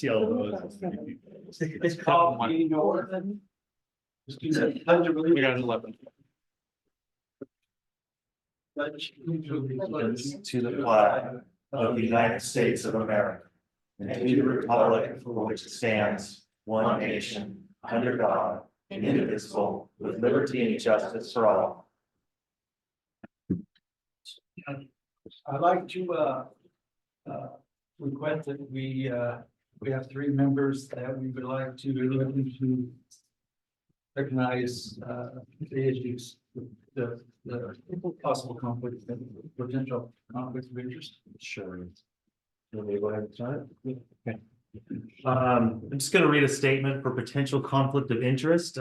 See all those. It's called the Northern. We got 11. To the flag of the United States of America, and to the republic for which it stands, one nation, under God, indivisible, with liberty and justice for all. I'd like to request that we have three members that we would like to recognize the issues, the possible conflict, potential conflicts of interest. Sure. Let me go ahead and start. Okay. I'm just going to read a statement for potential conflict of interest.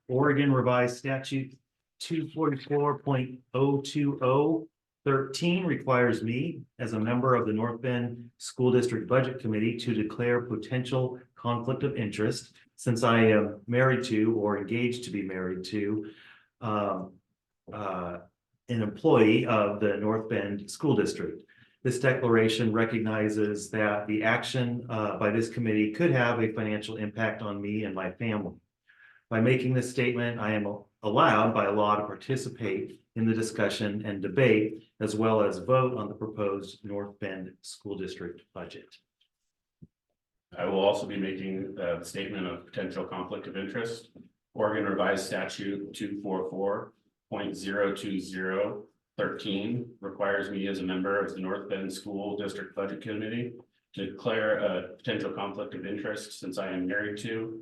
Oregon Revised Statute 244.02013 requires me, as a member of the North Bend School District Budget Committee, to declare potential conflict of interest since I am married to or engaged to be married to an employee of the North Bend School District. This declaration recognizes that the action by this committee could have a financial impact on me and my family. By making this statement, I am allowed by law to participate in the discussion and debate, as well as vote on the proposed North Bend School District budget. I will also be making a statement of potential conflict of interest. Oregon Revised Statute 244.02013 requires me as a member of the North Bend School District Budget Committee to declare a potential conflict of interest since I am married to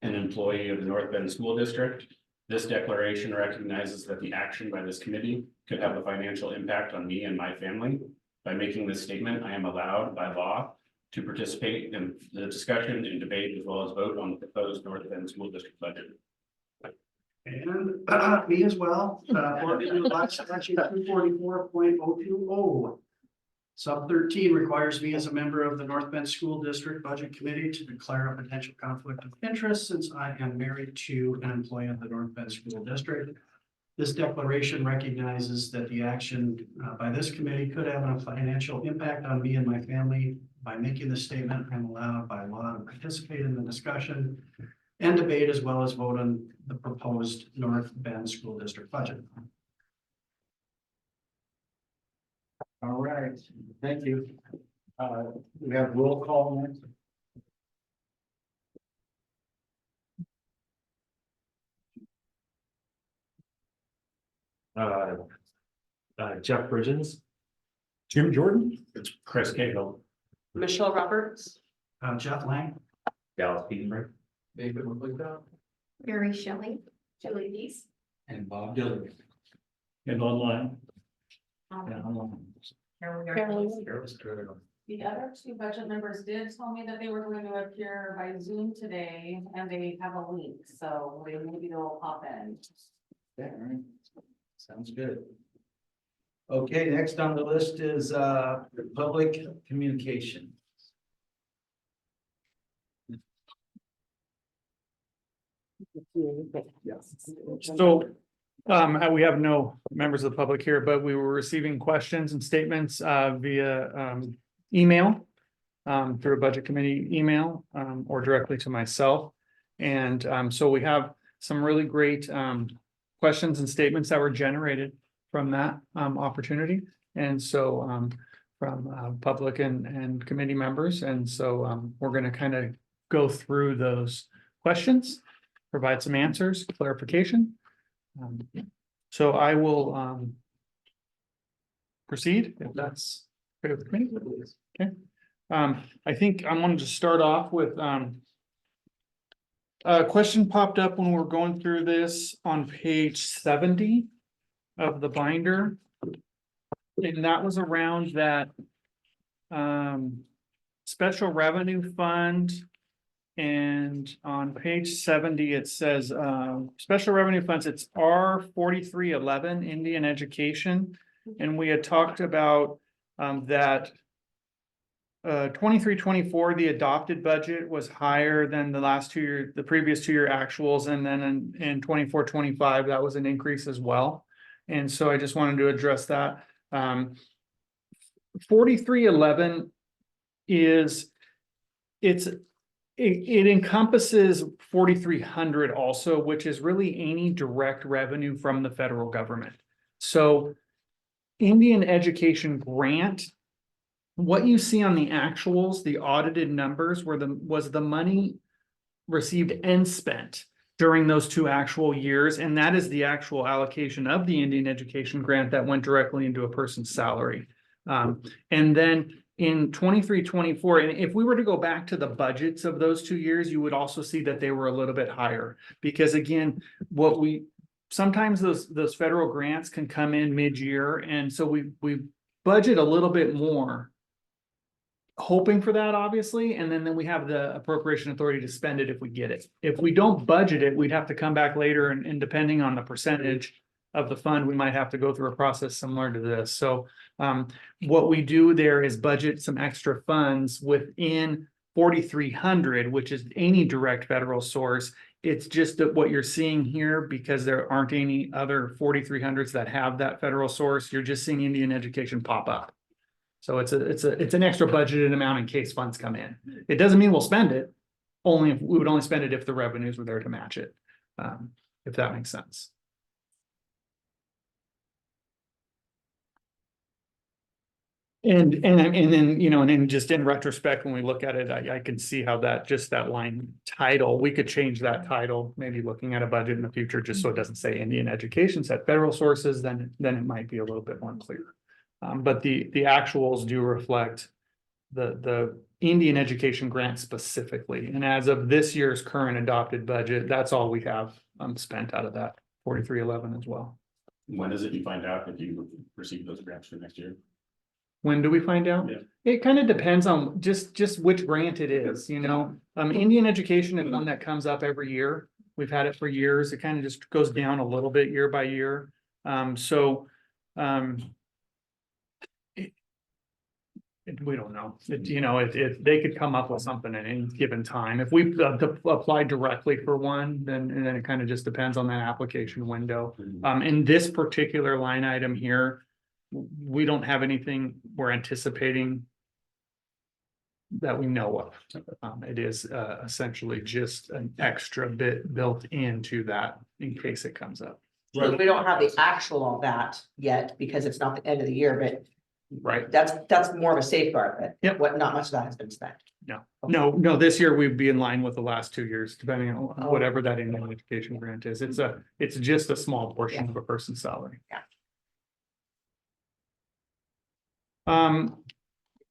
an employee of the North Bend School District. This declaration recognizes that the action by this committee could have a financial impact on me and my family. By making this statement, I am allowed by law to participate in the discussion and debate, as well as vote on the proposed North Bend School District budget. And me as well, Oregon Revised Statute 244.020. Sub 13 requires me as a member of the North Bend School District Budget Committee to declare a potential conflict of interest since I am married to an employee of the North Bend School District. This declaration recognizes that the action by this committee could have a financial impact on me and my family. By making this statement, I'm allowed by law to participate in the discussion and debate, as well as vote on the proposed North Bend School District budget. All right, thank you. We have roll call next. Jeff Bridgens. Jim Jordan. It's Chris Cahill. Michelle Roberts. Jeff Lang. Dallas Petenberg. David McClintock. Mary Shelley. Julie Dees. And Bob Dylan. And online. The other two budget members did tell me that they were going to appear by Zoom today, and they have a link, so maybe they'll pop in. Yeah, all right. Sounds good. Okay, next on the list is public communication. So we have no members of the public here, but we were receiving questions and statements via email through a budget committee email or directly to myself. And so we have some really great questions and statements that were generated from that opportunity. And so from public and committee members. And so we're going to kind of go through those questions, provide some answers, clarification. So I will proceed if that's okay with me. Okay. I think I wanted to start off with a question popped up when we're going through this on page 70 of the binder. And that was around that special revenue fund. And on page 70, it says special revenue funds, it's R4311 Indian Education. And we had talked about that 23-24, the adopted budget was higher than the previous 2 year actuals. And then in 24-25, that was an increase as well. And so I just wanted to address that. 4311 is it encompasses 4,300 also, which is really any direct revenue from the federal government. So Indian Education Grant, what you see on the actuals, the audited numbers was the money received and spent during those 2 actual years. And that is the actual allocation of the Indian Education Grant that went directly into a person's salary. And then in 23-24, and if we were to go back to the budgets of those 2 years, you would also see that they were a little bit higher. Because again, sometimes those federal grants can come in mid-year, and so we budget a little bit more, hoping for that, obviously, and then we have the appropriation authority to spend it if we get it. If we don't budget it, we'd have to come back later, and depending on the percentage of the fund, we might have to go through a process similar to this. So what we do there is budget some extra funds within 4,300, which is any direct federal source. It's just that what you're seeing here, because there aren't any other 4,300s that have that federal source, you're just seeing Indian Education pop up. So it's an extra budgeted amount in case funds come in. It doesn't mean we'll spend it. We would only spend it if the revenues were there to match it. If that makes sense. And then, you know, and then just in retrospect, when we look at it, I can see how that line title, we could change that title, maybe looking at a budget in the future, just so it doesn't say Indian Education set federal sources, then it might be a little bit more clear. But the actuals do reflect the Indian Education Grant specifically. And as of this year's current adopted budget, that's all we have spent out of that 4311 as well. When is it you find out if you receive those grants for next year? When do we find out? Yeah. It kind of depends on just which grant it is, you know. Indian Education is one that comes up every year. We've had it for years. It kind of just goes down a little bit year by year. We don't know. If they could come up with something at any given time. If we apply directly for one, then it kind of just depends on that application window. In this particular line item here, we don't have anything we're anticipating that we know of. It is essentially just an extra bit built into that in case it comes up. So we don't have the actual of that yet because it's not the end of the year, but Right. that's more of a safeguard, but Yep. not much of that has been spent. No, this year we'd be in line with the last 2 years, depending on whatever that Indian Education Grant is. It's just a small portion of a person's salary. Yeah.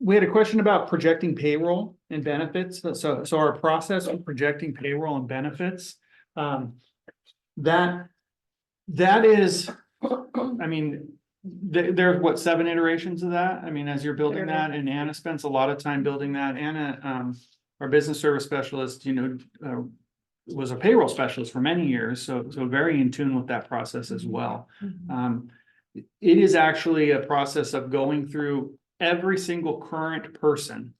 We had a question about projecting payroll and benefits. So our process of projecting payroll and benefits, that is, I mean, there's what, 7 iterations of that? I mean, as you're building that, and Anna spends a lot of time building that. Anna, our business service specialist, was a payroll specialist for many years, so very in tune with that process as well. It is actually a process of going through every single current person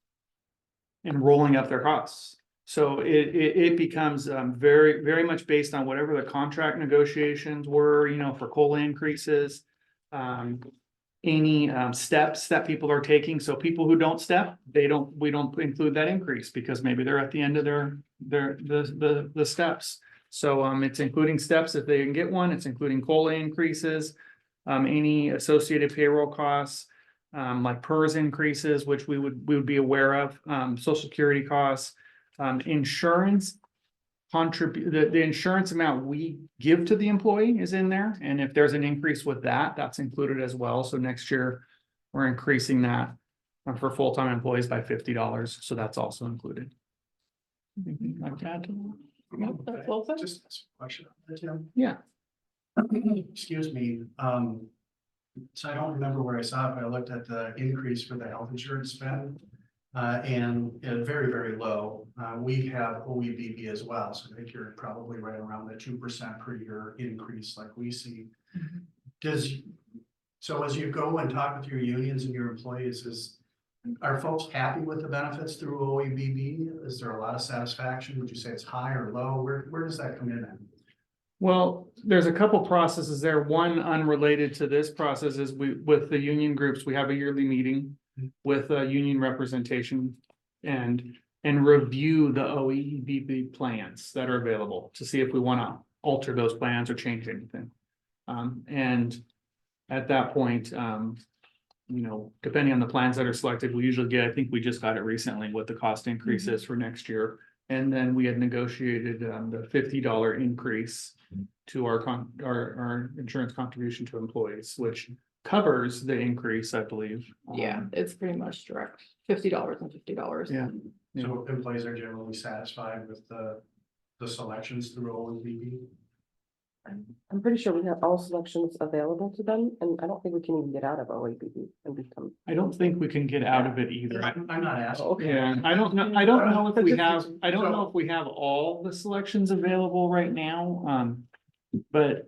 and rolling up their costs. So it becomes very, very much based on whatever the contract negotiations were, for COLA increases, any steps that people are taking. So people who don't step, we don't include that increase because maybe they're at the end of the steps. So it's including steps if they can get one. It's including COLA increases, any associated payroll costs, like PERS increases, which we would be aware of, Social Security costs, insurance. The insurance amount we give to the employee is in there, and if there's an increase with that, that's included as well. So next year we're increasing that for full-time employees by $50, so that's also included. Anything like that? Just a question. Tim. Yeah. Excuse me, so I don't remember where I saw it, but I looked at the increase for the health insurance spend. And very, very low. We have OEBB as well, so I think you're probably right around the 2% per year increase like we see. So as you go and talk with your unions and your employees, are folks happy with the benefits through OEBB? Is there a lot of satisfaction? Would you say it's high or low? Where does that come in at? Well, there's a couple processes there. One unrelated to this process is with the union groups, we have a yearly meeting with union representation, and and review the OEBB plans that are available to see if we want to alter those plans or change anything. And at that point, you know, depending on the plans that are selected, we usually get, I think we just got it recently, what the cost increase is for next year. And then we had negotiated the $50 increase to our insurance contribution to employees, which covers the increase, I believe. Yeah, it's pretty much direct, $50 and $50. Yeah. So employees are generally satisfied with the selections through OEBB? I'm pretty sure we have all selections available to them, and I don't think we can even get out of OABB and become. I don't think we can get out of it either. I'm not asking. Okay. Yeah, I don't know if we have, I don't know if we have all the selections available right now, but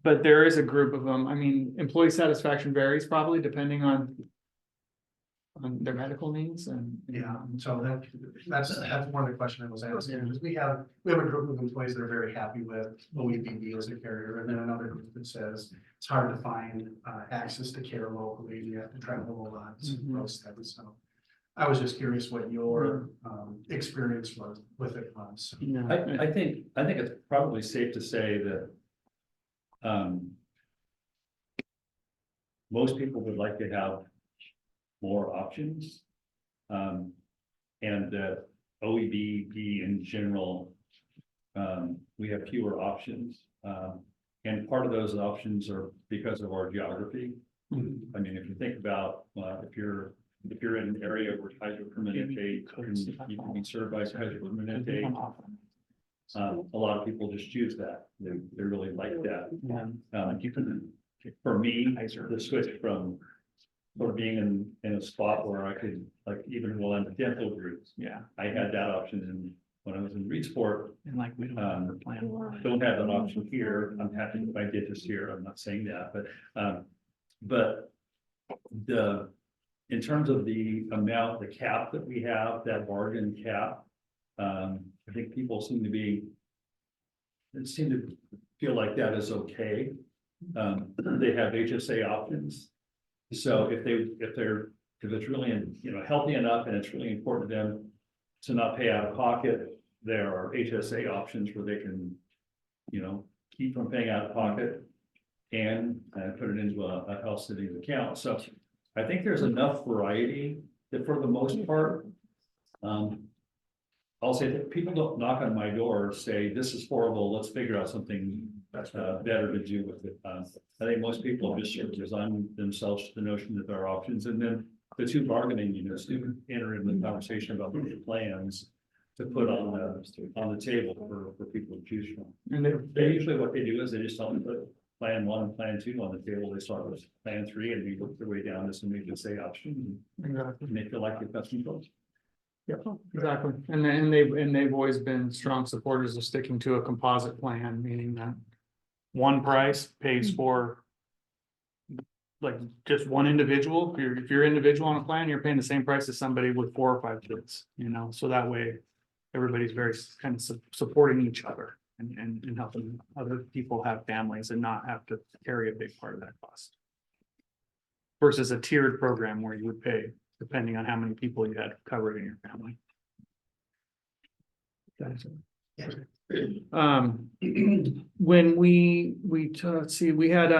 there is a group of them. I mean, employee satisfaction varies probably depending on their medical needs and. Yeah, so that's one of the questions I was asking, is we have a group of employees that are very happy with OEBB as a carrier, and then another group that says it's hard to find access to care locally, you have to travel a lot, those things, so. I was just curious what your experience was with it was. Yeah. I think it's probably safe to say that most people would like to have more options. And that OEBB in general, we have fewer options. And part of those options are because of our geography. I mean, if you think about, if you're in an area where Kaiser Permanente, you can be served by Kaiser Permanente. A lot of people just choose that. They really like that. For me, the switch from being in a spot where I could, like, even while I'm in dental groups, Yeah, I had that option when I was in Reedsport. and like we don't have a plan. Don't have an option here. I'm happy if I did this here. I'm not saying that, but in terms of the amount, the cap that we have, that bargain cap, I think people seem to feel like that is okay. They have HSA options. So if it's really, healthy enough and it's really important to them to not pay out of pocket, there are HSA options where they can, keep from paying out of pocket and put it into a health savings account. So I think there's enough variety that for the most part, I'll say that people don't knock on my door, say, this is horrible, let's figure out something better to do with it. I think most people just sort of resign themselves to the notion that there are options, and then the two bargaining units do enter in the conversation about the plans to put on the table for people to choose from. And They usually, what they do is they just tell them to put plan 1 and plan 2 on the table. They start with plan 3 and we work their way down to some HSA option, exactly. and they feel like they've got some goals. Yeah, exactly. And they've always been strong supporters of sticking to a composite plan, meaning that one price pays for like just one individual. If you're individual on a plan, you're paying the same price as somebody with 4 or 5 kids, so that way everybody's very kind of supporting each other and helping other people have families and not have to carry a big part of that cost. Versus a tiered program where you would pay depending on how many people you had covered in your family. When let's see, we had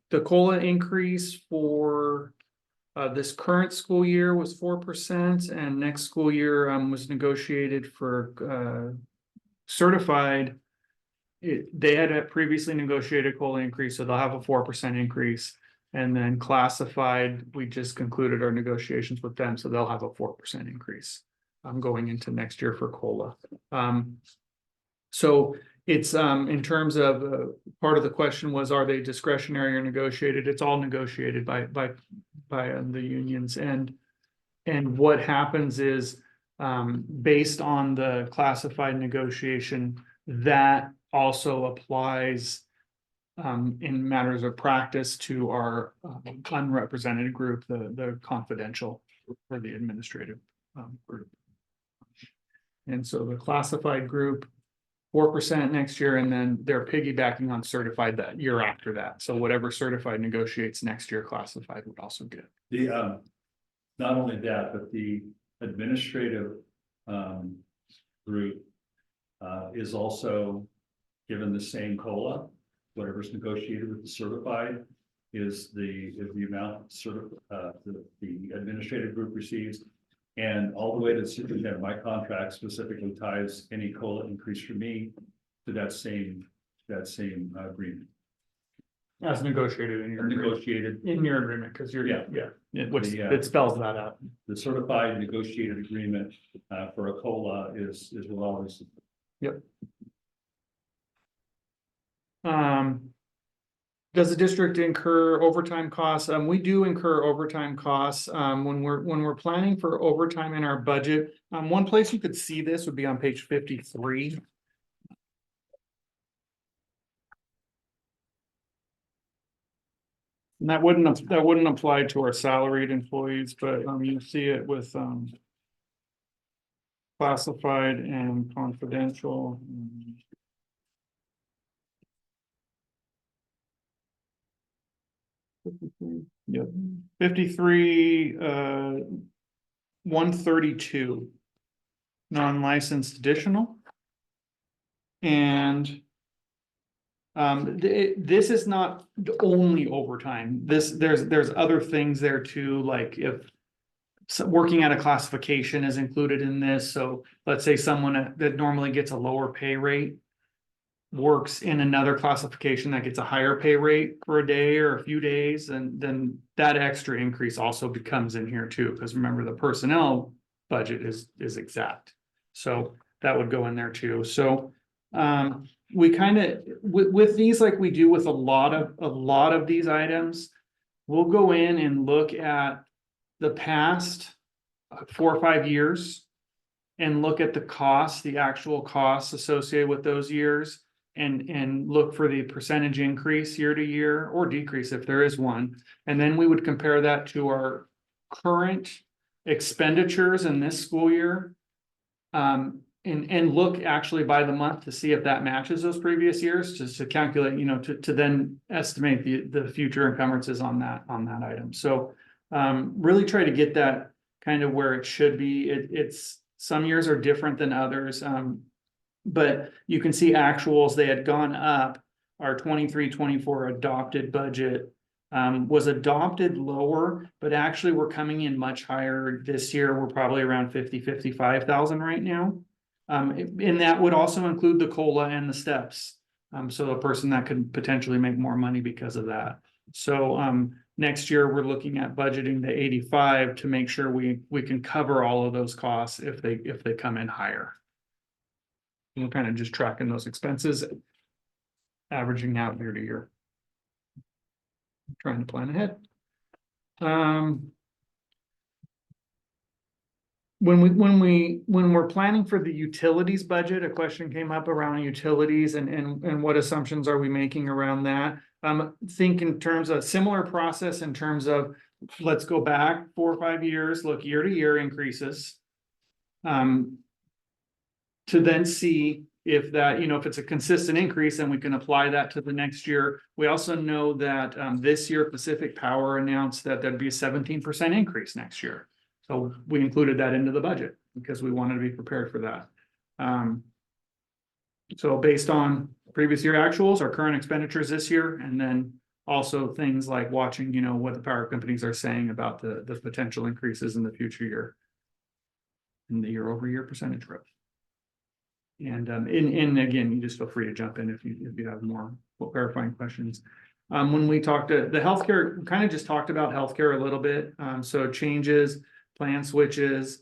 the COLA increase for this current school year was 4%, and next school year was negotiated for certified. They had previously negotiated COLA increase, so they'll have a 4% increase. And then classified, we just concluded our negotiations with them, so they'll have a 4% increase going into next year for COLA. So it's in terms of part of the question was, are they discretionary or negotiated? It's all negotiated by the unions, and what happens is based on the classified negotiation, that also applies in matters of practice to our unrepresented group, the confidential or the administrative group. And so the classified group, 4% next year, and then they're piggybacking on certified that year after that. So whatever certified negotiates next year, classified would also get. Not only that, but the administrative group is also given the same COLA, whatever's negotiated with the certified is the amount the administrative group receives. And all the way to the superintendent, my contract specifically ties any COLA increase for me to that same agreement. As negotiated in your agreement, Negotiated, because you're, Yeah. it spells that out. the certified negotiated agreement for a COLA is what always. Does the district incur overtime costs? We do incur overtime costs, when we're planning for overtime in our budget. One place you could see this would be on page 53. And that wouldn't apply to our salaried employees, but, you see it with, classified and confidential. Yep, 53, 132. Non-licensed additional. And this is not only overtime. There's other things there too, like if working at a classification is included in this. So let's say someone that normally gets a lower pay rate works in another classification that gets a higher pay rate for a day or a few days, and then that extra increase also becomes in here too, because remember the personnel budget is exact. So that would go in there too. So we kind of with these, like we do with a lot of these items, we'll go in and look at the past 4 or 5 years and look at the costs, the actual costs associated with those years, and look for the percentage increase year to year or decrease if there is one. And then we would compare that to our current expenditures in this school year. And look actually by the month to see if that matches those previous years, just to calculate, to then estimate the future encumbrances on that item. So really try to get that kind of where it should be. It's some years are different than others. But you can see actuals, they had gone up. Our 23-24 adopted budget was adopted lower, but actually we're coming in much higher this year. We're probably around 55,000 right now. And that would also include the COLA and the steps. So a person that could potentially make more money because of that. So next year we're looking at budgeting the 85 to make sure we can cover all of those costs if they come in higher. We're kind of just tracking those expenses, averaging out year to year. Trying to plan ahead. When we're planning for the utilities budget, a question came up around utilities and what assumptions are we making around that? Think in terms of similar process in terms of, let's go back 4 or 5 years, look year to year increases. To then see if that, if it's a consistent increase, then we can apply that to the next year. We also know that this year Pacific Power announced that there'd be a 17% increase next year. So we included that into the budget because we wanted to be prepared for that. So based on previous year actuals, our current expenditures this year, and then also things like watching, what the power companies are saying about the potential increases in the future year. In the year over year percentage growth. And again, you just feel free to jump in if you have more clarifying questions. When we talked to the healthcare, kind of just talked about healthcare a little bit. So changes, plan switches,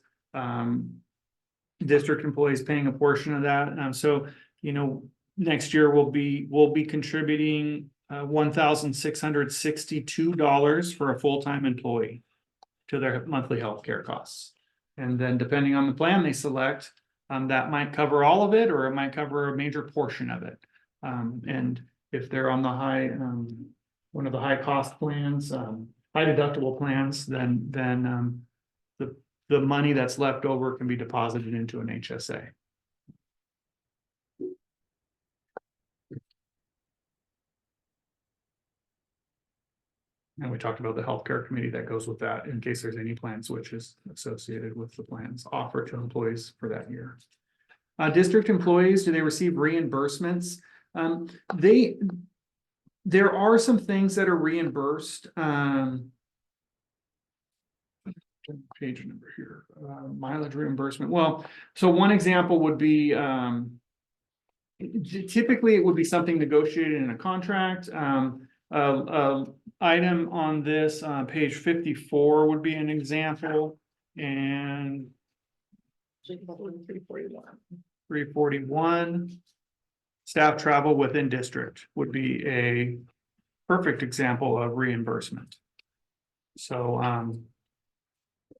district employees paying a portion of that. So next year we'll be contributing $1,662 for a full-time employee to their monthly healthcare costs. And then depending on the plan they select, that might cover all of it, or it might cover a major portion of it. And if they're on the one of the high cost plans, high deductible plans, then the money that's left over can be deposited into an HSA. And we talked about the healthcare committee that goes with that in case there's any plan switches associated with the plans offered to employees for that year. District employees, do they receive reimbursements? There are some things that are reimbursed. Page number here, mileage reimbursement. Well, so one example would be, typically it would be something negotiated in a contract. Item on this, page 54 would be an example, and 341. Staff travel within district would be a perfect example of reimbursement. So,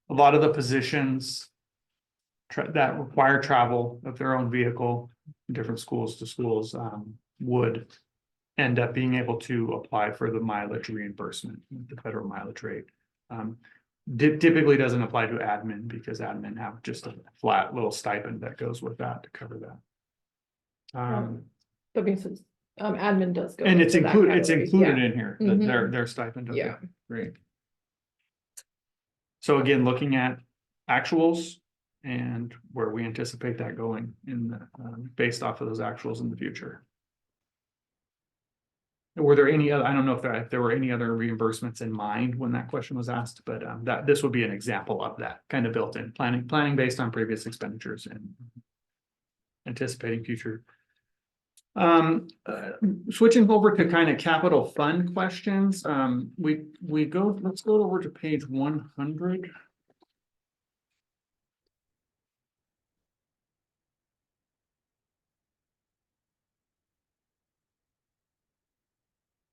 a lot of the positions that require travel of their own vehicle, different schools to schools, would end up being able to apply for the mileage reimbursement, the federal mileage rate. Typically doesn't apply to admin because admin have just a flat little stipend that goes with that to cover that. That means admin does go. And it's into that included category. in here, Mhm. their stipend. Okay, Yeah. great. So again, looking at actuals and where we anticipate that going in the, based off of those actuals in the future. Were there any other, I don't know if there were any other reimbursements in mind when that question was asked, but this would be an example of that kind of built in planning based on previous expenditures and anticipating future. Switching over to kind of capital fund questions, let's go over to page 100.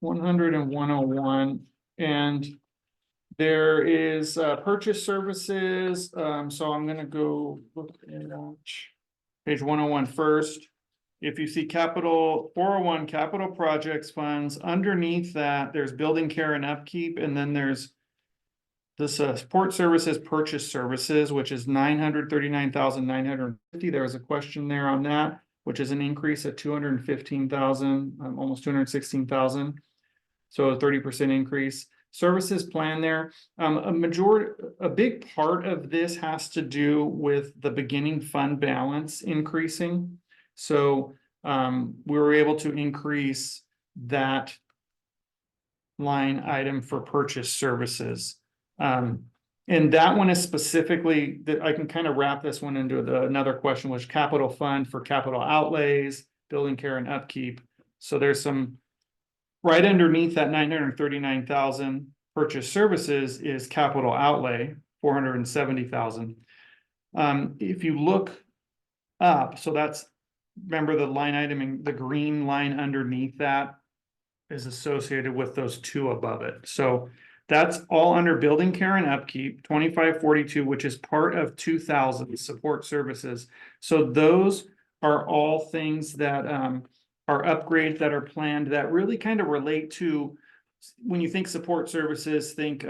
And 101, and there is purchase services. So I'm gonna go look at page 101 first. If you see capital 401 capital projects funds, underneath that, there's building care and upkeep, and then there's this support services purchase services, which is 939,950. There was a question there on that, which is an increase of 215,000, almost 216,000. So a 30% increase. Services plan there. A big part of this has to do with the beginning fund balance increasing. So we were able to increase that line item for purchase services. And that one is specifically that I can kind of wrap this one into another question, which capital fund for capital outlays, building care and upkeep. So there's some right underneath that 939,000 purchase services is capital outlay, 470,000. If you look up, so that's, remember the line item in the green line underneath that is associated with those two above it. So that's all under building care and upkeep, 2542, which is part of 2,000 support services. So those are all things that are upgrades that are planned that really kind of relate to, when you think support services, think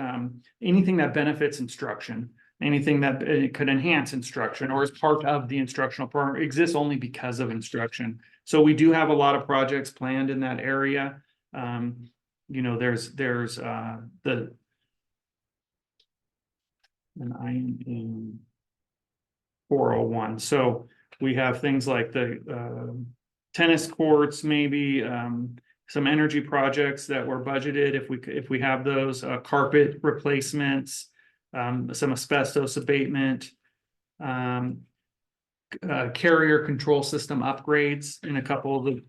anything that benefits instruction, anything that could enhance instruction or is part of the instructional program, exists only because of instruction. So we do have a lot of projects planned in that area. You know, there's and I am in 401. So we have things like the tennis courts, maybe some energy projects that were budgeted if we have those, carpet replacements, some asbestos abatement, carrier control system upgrades in a couple of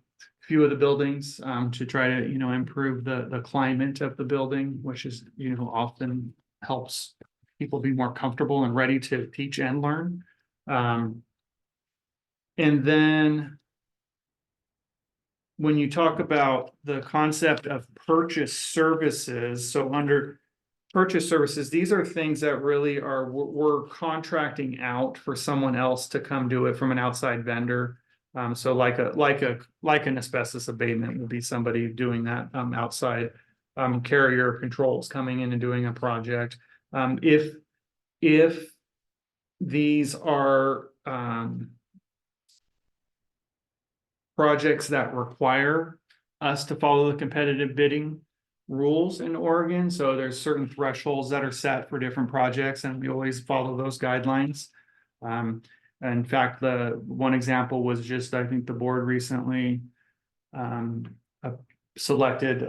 few of the buildings to try to improve the climate of the building, which is often helps people be more comfortable and ready to teach and learn. And then when you talk about the concept of purchase services, so under purchase services, these are things that really are, we're contracting out for someone else to come do it from an outside vendor. So like an asbestos abatement would be somebody doing that outside. Carrier controls coming in and doing a project. If these are projects that require us to follow the competitive bidding, rules in Oregon, so there's certain thresholds that are set for different projects, and we always follow those guidelines. In fact, the one example was just, I think the board recently selected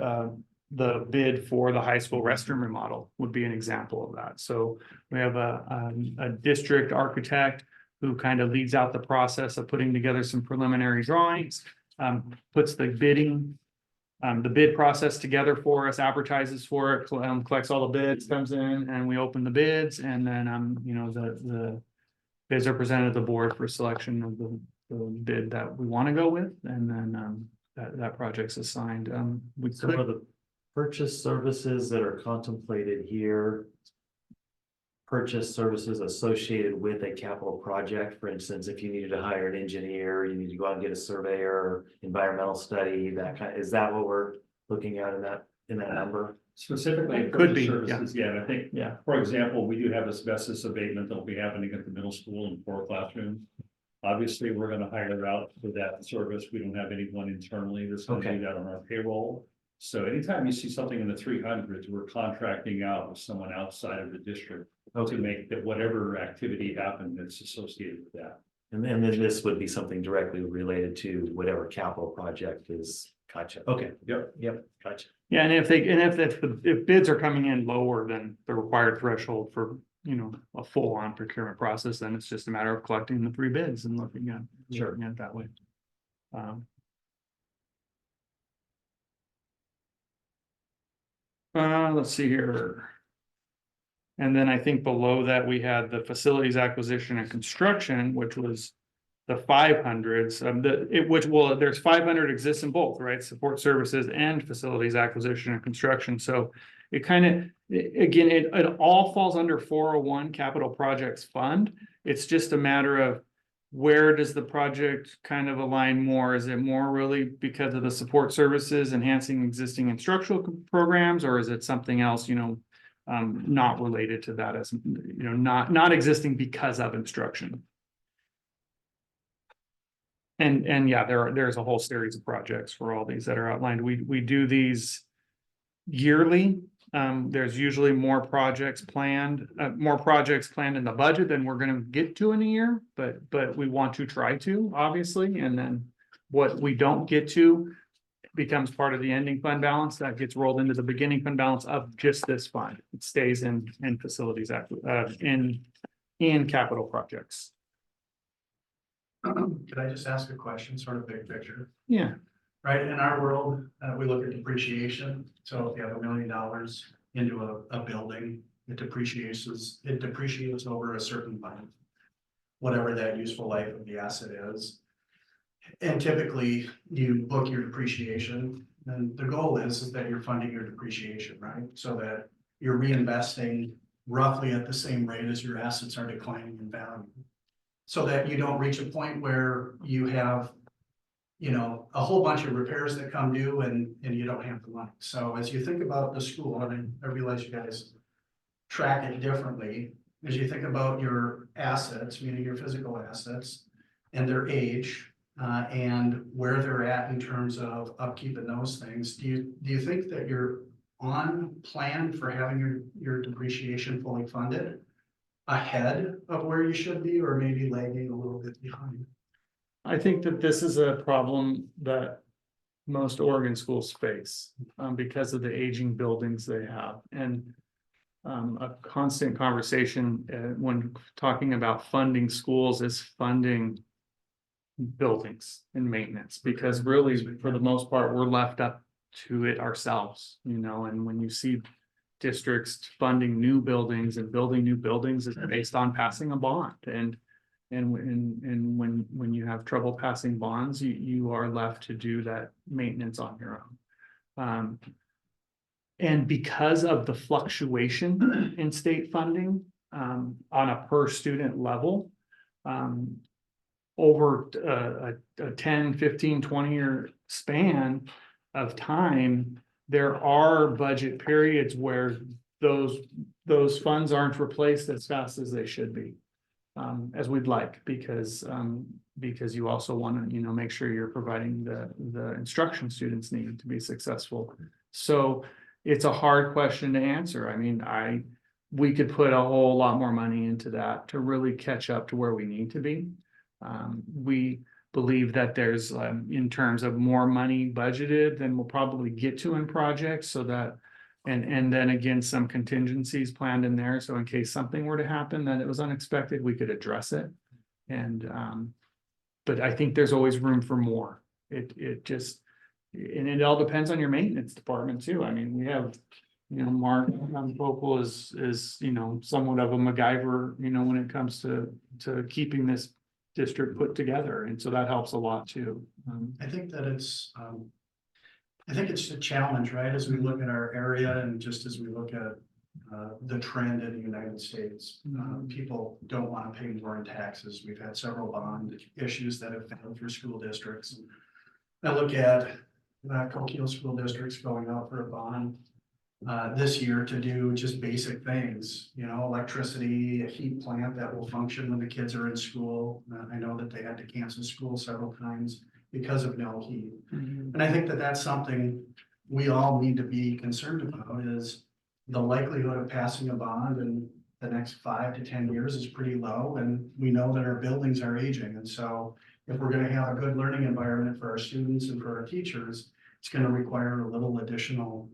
the bid for the high school restroom remodel would be an example of that. So we have a district architect who kind of leads out the process of putting together some preliminary drawings, puts the bid process together for us, advertises for it, collects all the bids, comes in, and we open the bids, and then the bids are presented to the board for selection of the bid that we want to go with, and then that project's assigned. We Some could, of the purchase services that are contemplated here. Purchase services associated with a capital project, for instance, if you needed to hire an engineer, you need to go out and get a surveyor, environmental study, that kind, is that what we're looking at in that number? Specifically, It could be, services, yeah, and I think, yeah, for example, we do have asbestos abatement that'll be happening at the middle school in 4 classrooms. Obviously, we're gonna hire out for that service. We don't have anyone internally that's gonna Okay. do that on our payroll. So anytime you see something in the 300s, we're contracting out with someone outside of the district to make that whatever activity happened that's associated with that. And then this would be something directly related to whatever capital project is, gotcha, okay. Yep, gotcha. yeah, and if bids are coming in lower than the required threshold for, a full-on procurement process, then it's just a matter of collecting the 3 bids and looking at it that way. Let's see here. And then I think below that, we had the facilities acquisition and construction, which was the 500s, there's 500 exists in both, right? Support services and facilities acquisition and construction. So it kind of, again, it all falls under 401 capital projects fund. It's just a matter of where does the project kind of align more? Is it more really because of the support services enhancing existing instructional programs, or is it something else, not related to that, as not existing because of instruction? And yeah, there's a whole series of projects for all these that are outlined. We do these yearly. There's usually more projects planned in the budget than we're going to get to in a year, but we want to try to, obviously, and then what we don't get to becomes part of the ending fund balance that gets rolled into the beginning fund balance of just this fund. It stays in facilities in capital projects. Could I just ask a question, sort of big picture? Yeah. Right, in our world, we look at depreciation, so if you have $1 million into a building, it depreciates over a certain time. Whatever that useful life of the asset is. And typically, you book your depreciation, and the goal is that you're funding your depreciation, right? So that you're reinvesting roughly at the same rate as your assets are declining in value. So that you don't reach a point where you have a whole bunch of repairs that come due and you don't have the money. So as you think about the school, I realize you guys track it differently. As you think about your assets, meaning your physical assets and their age, and where they're at in terms of upkeep and those things, do you think that you're on plan for having your depreciation fully funded ahead of where you should be, or maybe lagging a little bit behind? I think that this is a problem that most Oregon schools face because of the aging buildings they have. And a constant conversation when talking about funding schools is funding buildings and maintenance, because really, for the most part, we're left up to it ourselves, and when you see districts funding new buildings and building new buildings, is based on passing a bond. And when you have trouble passing bonds, you are left to do that maintenance on your own. And because of the fluctuation in state funding on a per student level, over a 10, 15, 20-year span of time, there are budget periods where those funds aren't replaced as fast as they should be. As we'd like, because you also want to, make sure you're providing the instruction students need to be successful. So it's a hard question to answer. I mean, we could put a whole lot more money into that to really catch up to where we need to be. We believe that there's, in terms of more money budgeted than we'll probably get to in projects, so that, and then again, some contingencies planned in there, so in case something were to happen that it was unexpected, we could address it. And, but I think there's always room for more. It just, and it all depends on your maintenance department too. I mean, we have, Mark Vocal is, somewhat of a MacGyver, when it comes to keeping this district put together. And so that helps a lot too. I think that I think it's a challenge, right? As we look at our area and just as we look at the trend in the United States, people don't want to pay more in taxes. We've had several bond issues that have failed through school districts. I look at Coquille school districts going out for a bond this year to do just basic things, electricity, a heat plant that will function when the kids are in school. I know that they had to cancel school several times because of no heat. And I think that that's something we all need to be concerned about, is the likelihood of passing a bond in the next 5 to 10 years is pretty low. And we know that our buildings are aging. And so if we're going to have a good learning environment for our students and for our teachers, it's going to require a little additional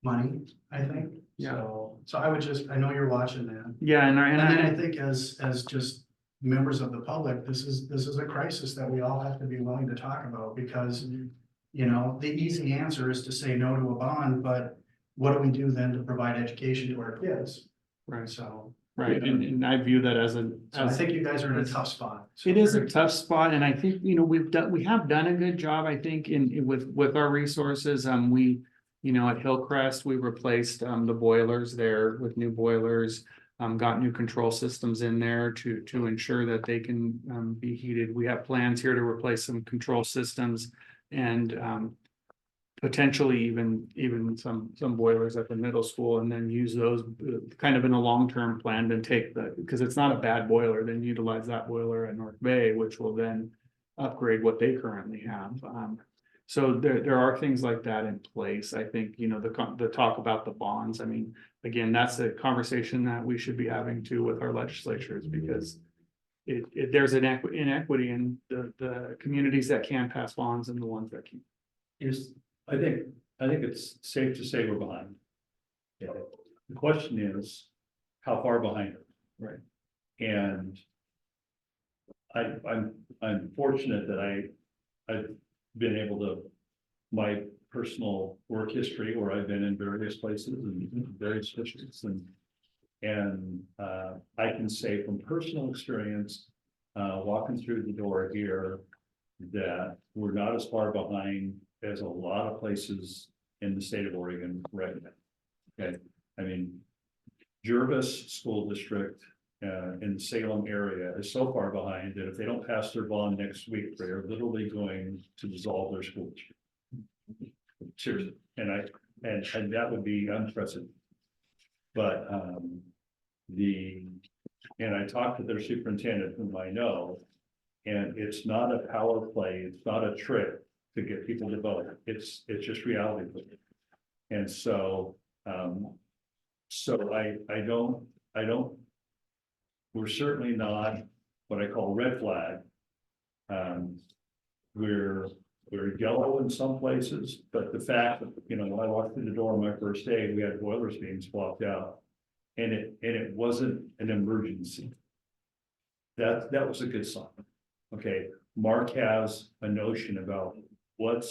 money, I think. Yeah. So I would just, I know you're watching that. Yeah, and then I think as just members of the public, this is a crisis that we all have to be willing to talk about, because the easy answer is to say no to a bond, but what do we do then to provide education to our kids? Right. So. Right, and I view that as So I think you guys are in a tough spot. So it is a tough spot, and I think, we have done a good job, I think, with our resources. We, at Hillcrest, we replaced the boilers there with new boilers, got new control systems in there to ensure that they can be heated. We have plans here to replace some control systems and potentially even some boilers at the middle school, and then use those kind of in a long-term plan to take because it's not a bad boiler, then utilize that boiler at North Bay, which will then upgrade what they currently have. So there are things like that in place. I think, the talk about the bonds, I mean, again, that's a conversation that we should be having too with our legislatures, because there's an inequity in the communities that can pass bonds and the ones that can't. I think it's safe to say we're behind. Yeah. The question is, how far behind? Right. And I'm fortunate that I've been able to, my personal work history, where I've been in various places and various districts, and I can say from personal experience, walking through the door here, that we're not as far behind as a lot of places in the state of Oregon right now. Okay, I mean, Jervis School District in the Salem area is so far behind that if they don't pass their bond next week, they're literally going to dissolve their school district. Seriously, and that would be unprecedented. But and I talked to their superintendent, whom I know, and it's not a power play, it's not a trick to get people to vote. It's just reality. And so I don't, we're certainly not what I call red flag. We're yellow in some places, but the fact that, when I walked through the door on my first day, we had boilers being swapped out, and it wasn't an emergency. That was a good sign. Okay, Mark has a notion about what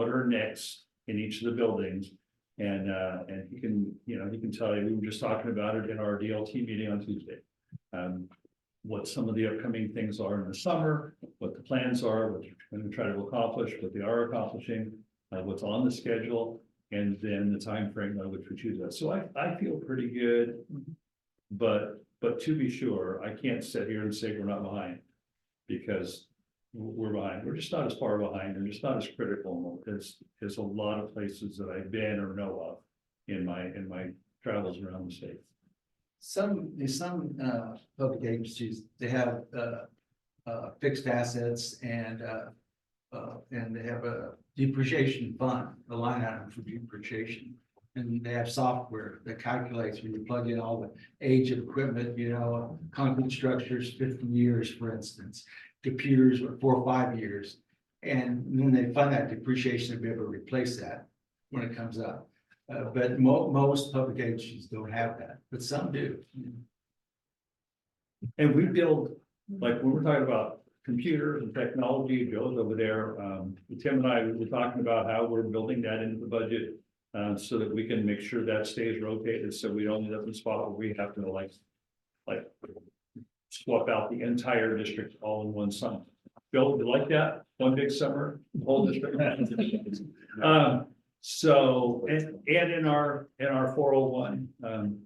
are next in each of the buildings, and he can tell you, we were just talking about it in our DLT meeting on Tuesday. What some of the upcoming things are in the summer, what the plans are, what they're going to try to accomplish, what they are accomplishing, what's on the schedule, and then the time frame by which we choose that. So I feel pretty good, but to be sure, I can't sit here and say we're not behind, because we're behind. We're just not as far behind, and just not as critical as a lot of places that I've been or know of in my travels around the state. Some public agencies, they have fixed assets and and they have a depreciation fund, a line item for depreciation. And they have software that calculates when you plug in all the age of equipment, you know, concrete structures, 50 years, for instance. Computers are 4 or 5 years. And then they fund that depreciation to be able to replace that when it comes up. But most public agencies don't have that, but some do. And we build, like, when we're talking about computers and technology, Joe's over there, Tim and I were talking about how we're building that into the budget. So that we can make sure that stays rotated, so we don't end up in a spot where we have to like swap out the entire district all in one summer. Bill, you like that? One big summer, whole district. So, and in our 401,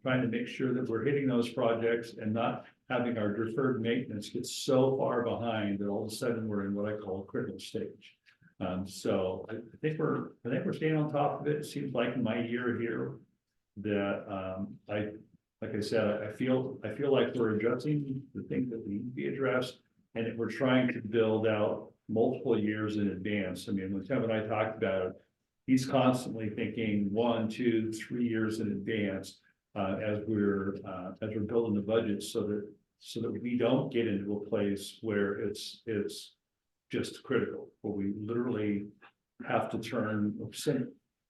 trying to make sure that we're hitting those projects and not having our deferred maintenance get so far behind that all of a sudden we're in what I call a critical stage. So I think we're staying on top of it. It seems like in my year here that, like I said, I feel like we're addressing the things that need to be addressed, and that we're trying to build out multiple years in advance. I mean, when Tim and I talked about it, he's constantly thinking 1, 2, 3 years in advance, as we're building the budget, so that we don't get into a place where it's just critical, where we literally have to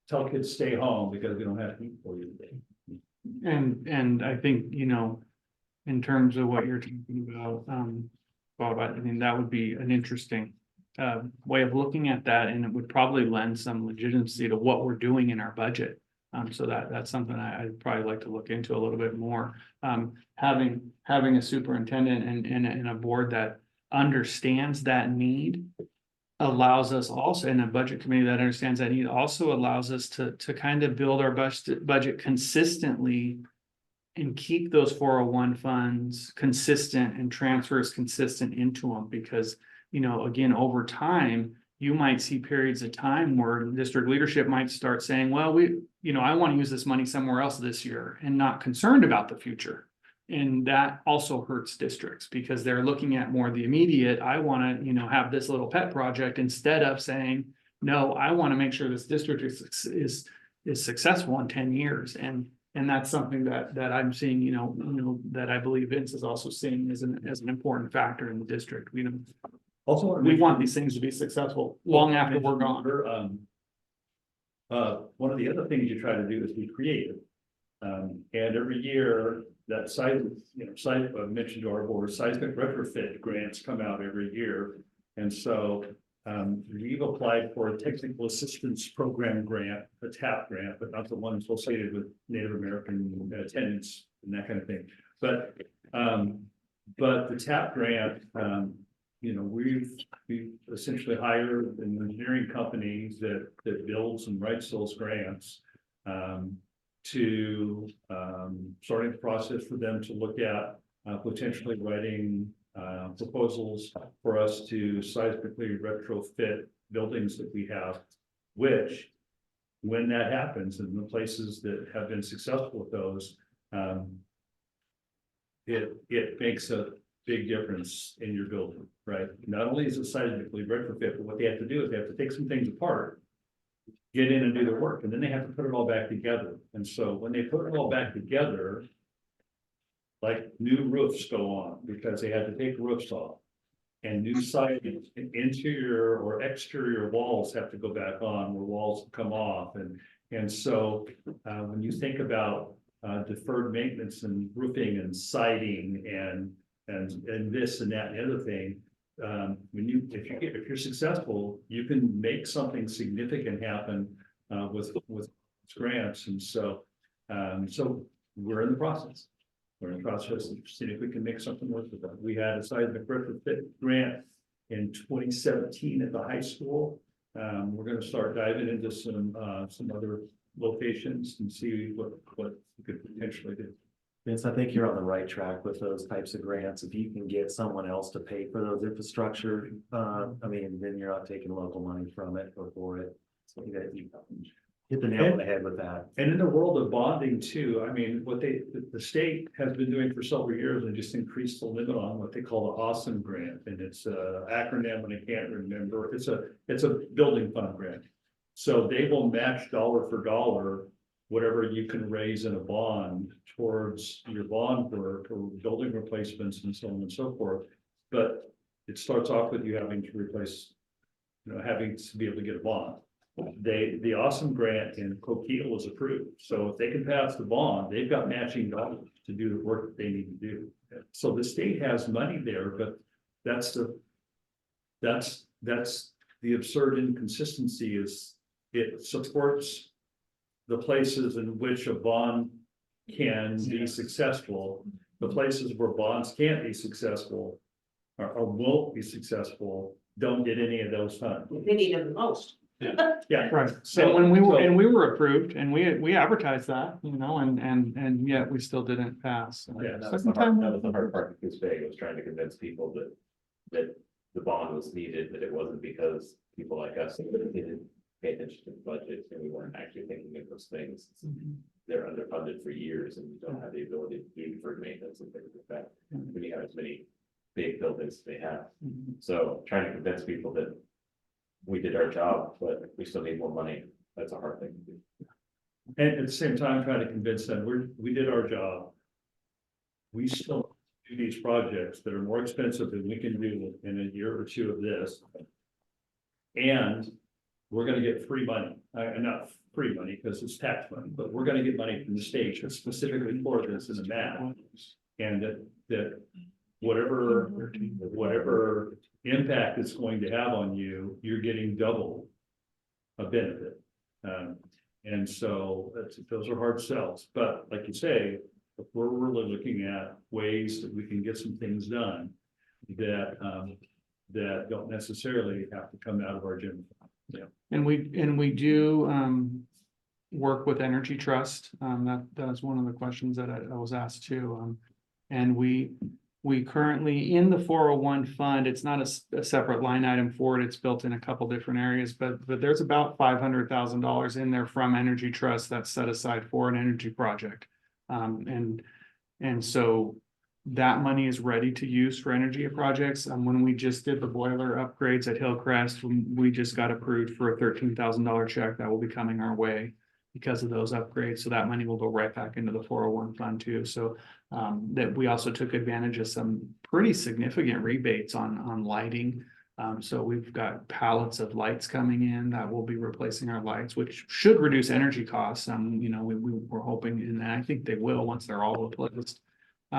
tell kids stay home because we don't have heat for you today. And I think, you know, in terms of what you're talking about, Bob, I mean, that would be an interesting way of looking at that, and it would probably lend some legitimacy to what we're doing in our budget. So that's something I'd probably like to look into a little bit more. Having a superintendent and a board that understands that need allows us also, in a budget committee that understands that need, also allows us to kind of build our budget consistently and keep those 401 funds consistent and transfers consistent into them, because, you know, again, over time, you might see periods of time where district leadership might start saying, well, I want to use this money somewhere else this year, and not concerned about the future. And that also hurts districts, because they're looking at more the immediate. I want to, have this little pet project, instead of saying, no, I want to make sure this district is successful in 10 years. And that's something that I'm seeing, that I believe Vince is also seeing as an important factor in the district. Also, We want these things to be successful long after we're gone. One of the other things you try to do is be creative. And every year that I mentioned to our board, seismic retrofit grants come out every year. And so we've applied for a technical assistance program grant, a TAP grant, but not the one associated with Native American tenants and that kind of thing. But the TAP grant, we've essentially hired an engineering company that builds and writes those grants, to starting the process for them to look at potentially writing proposals for us to seismically retrofit buildings that we have, which, when that happens in the places that have been successful with those, it makes a big difference in your building, right? Not only is it seismically retrofit, but what they have to do is they have to take some things apart, get in and do their work, and then they have to put it all back together. And so when they put it all back together, like new roofs go on because they had to take roofs off, and new siding, interior or exterior walls have to go back on where walls come off. And so when you think about deferred maintenance and roofing and siding and this and that and the other thing, if you're successful, you can make something significant happen with grants. And so we're in the process. We're in the process of seeing if we can make something work with that. We had a seismic retrofit grant in 2017 at the high school. We're going to start diving into some other locations and see what we could potentially do. Vince, I think you're on the right track with those types of grants. If you can get someone else to pay for those infrastructure, then you're not taking local money from it or for it. So hit the nail on the head with that. And in the world of bonding too, I mean, what the state has been doing for several years and just increased the limit on what they call the Awesome Grant, and it's a acronym and I can't remember, it's a building fund grant. So they will match dollar for dollar, whatever you can raise in a bond towards your bond work or building replacements and so on and so forth. But it starts off with you having to replace, having to be able to get a bond. The Awesome Grant in Coquille was approved, so if they can pass the bond, they've got matching dollars to do the work that they need to do. So the state has money there, but that's the absurd inconsistency is it supports the places in which a bond can be successful. The places where bonds can't be successful or won't be successful, don't get any of those funds. They need them the most. Yeah. Right. So And when we were approved and we advertised that, and yet we still didn't pass. Yeah, That was Second time. the hard part with Goose Bay, was trying to convince people that the bond was needed, that it wasn't because people like us didn't pay attention to the budget and we weren't actually thinking of those things. They're underfunded for years and you don't have the ability to do deferred maintenance and things like that. When you have as many big buildings as they have. So trying to convince people that we did our job, but we still need more money, that's a hard thing to do. And at the same time, trying to convince them, we did our job. We still do these projects that are more expensive than we can do in a year or two of this. And we're gonna get free money, not free money because it's tax money, but we're gonna get money from the state specifically for this in the map. And that whatever impact it's going to have on you, you're getting double a benefit. And so those are hard sells, but like you say, if we're really looking at ways that we can get some things done that don't necessarily have to come out of our general fund. Yeah. And we do work with Energy Trust. That's one of the questions that I was asked too. And we currently in the 401 fund, it's not a separate line item for it. It's built in a couple different areas, but there's about $500,000 in there from Energy Trust that's set aside for an energy project. And so that money is ready to use for energy projects. When we just did the boiler upgrades at Hillcrest, we just got approved for a $13,000 check that will be coming our way because of those upgrades. So that money will go right back into the 401 fund too. So that we also took advantage of some pretty significant rebates on lighting. So we've got pallets of lights coming in that will be replacing our lights, which should reduce energy costs. We're hoping, and I think they will once they're all replaced.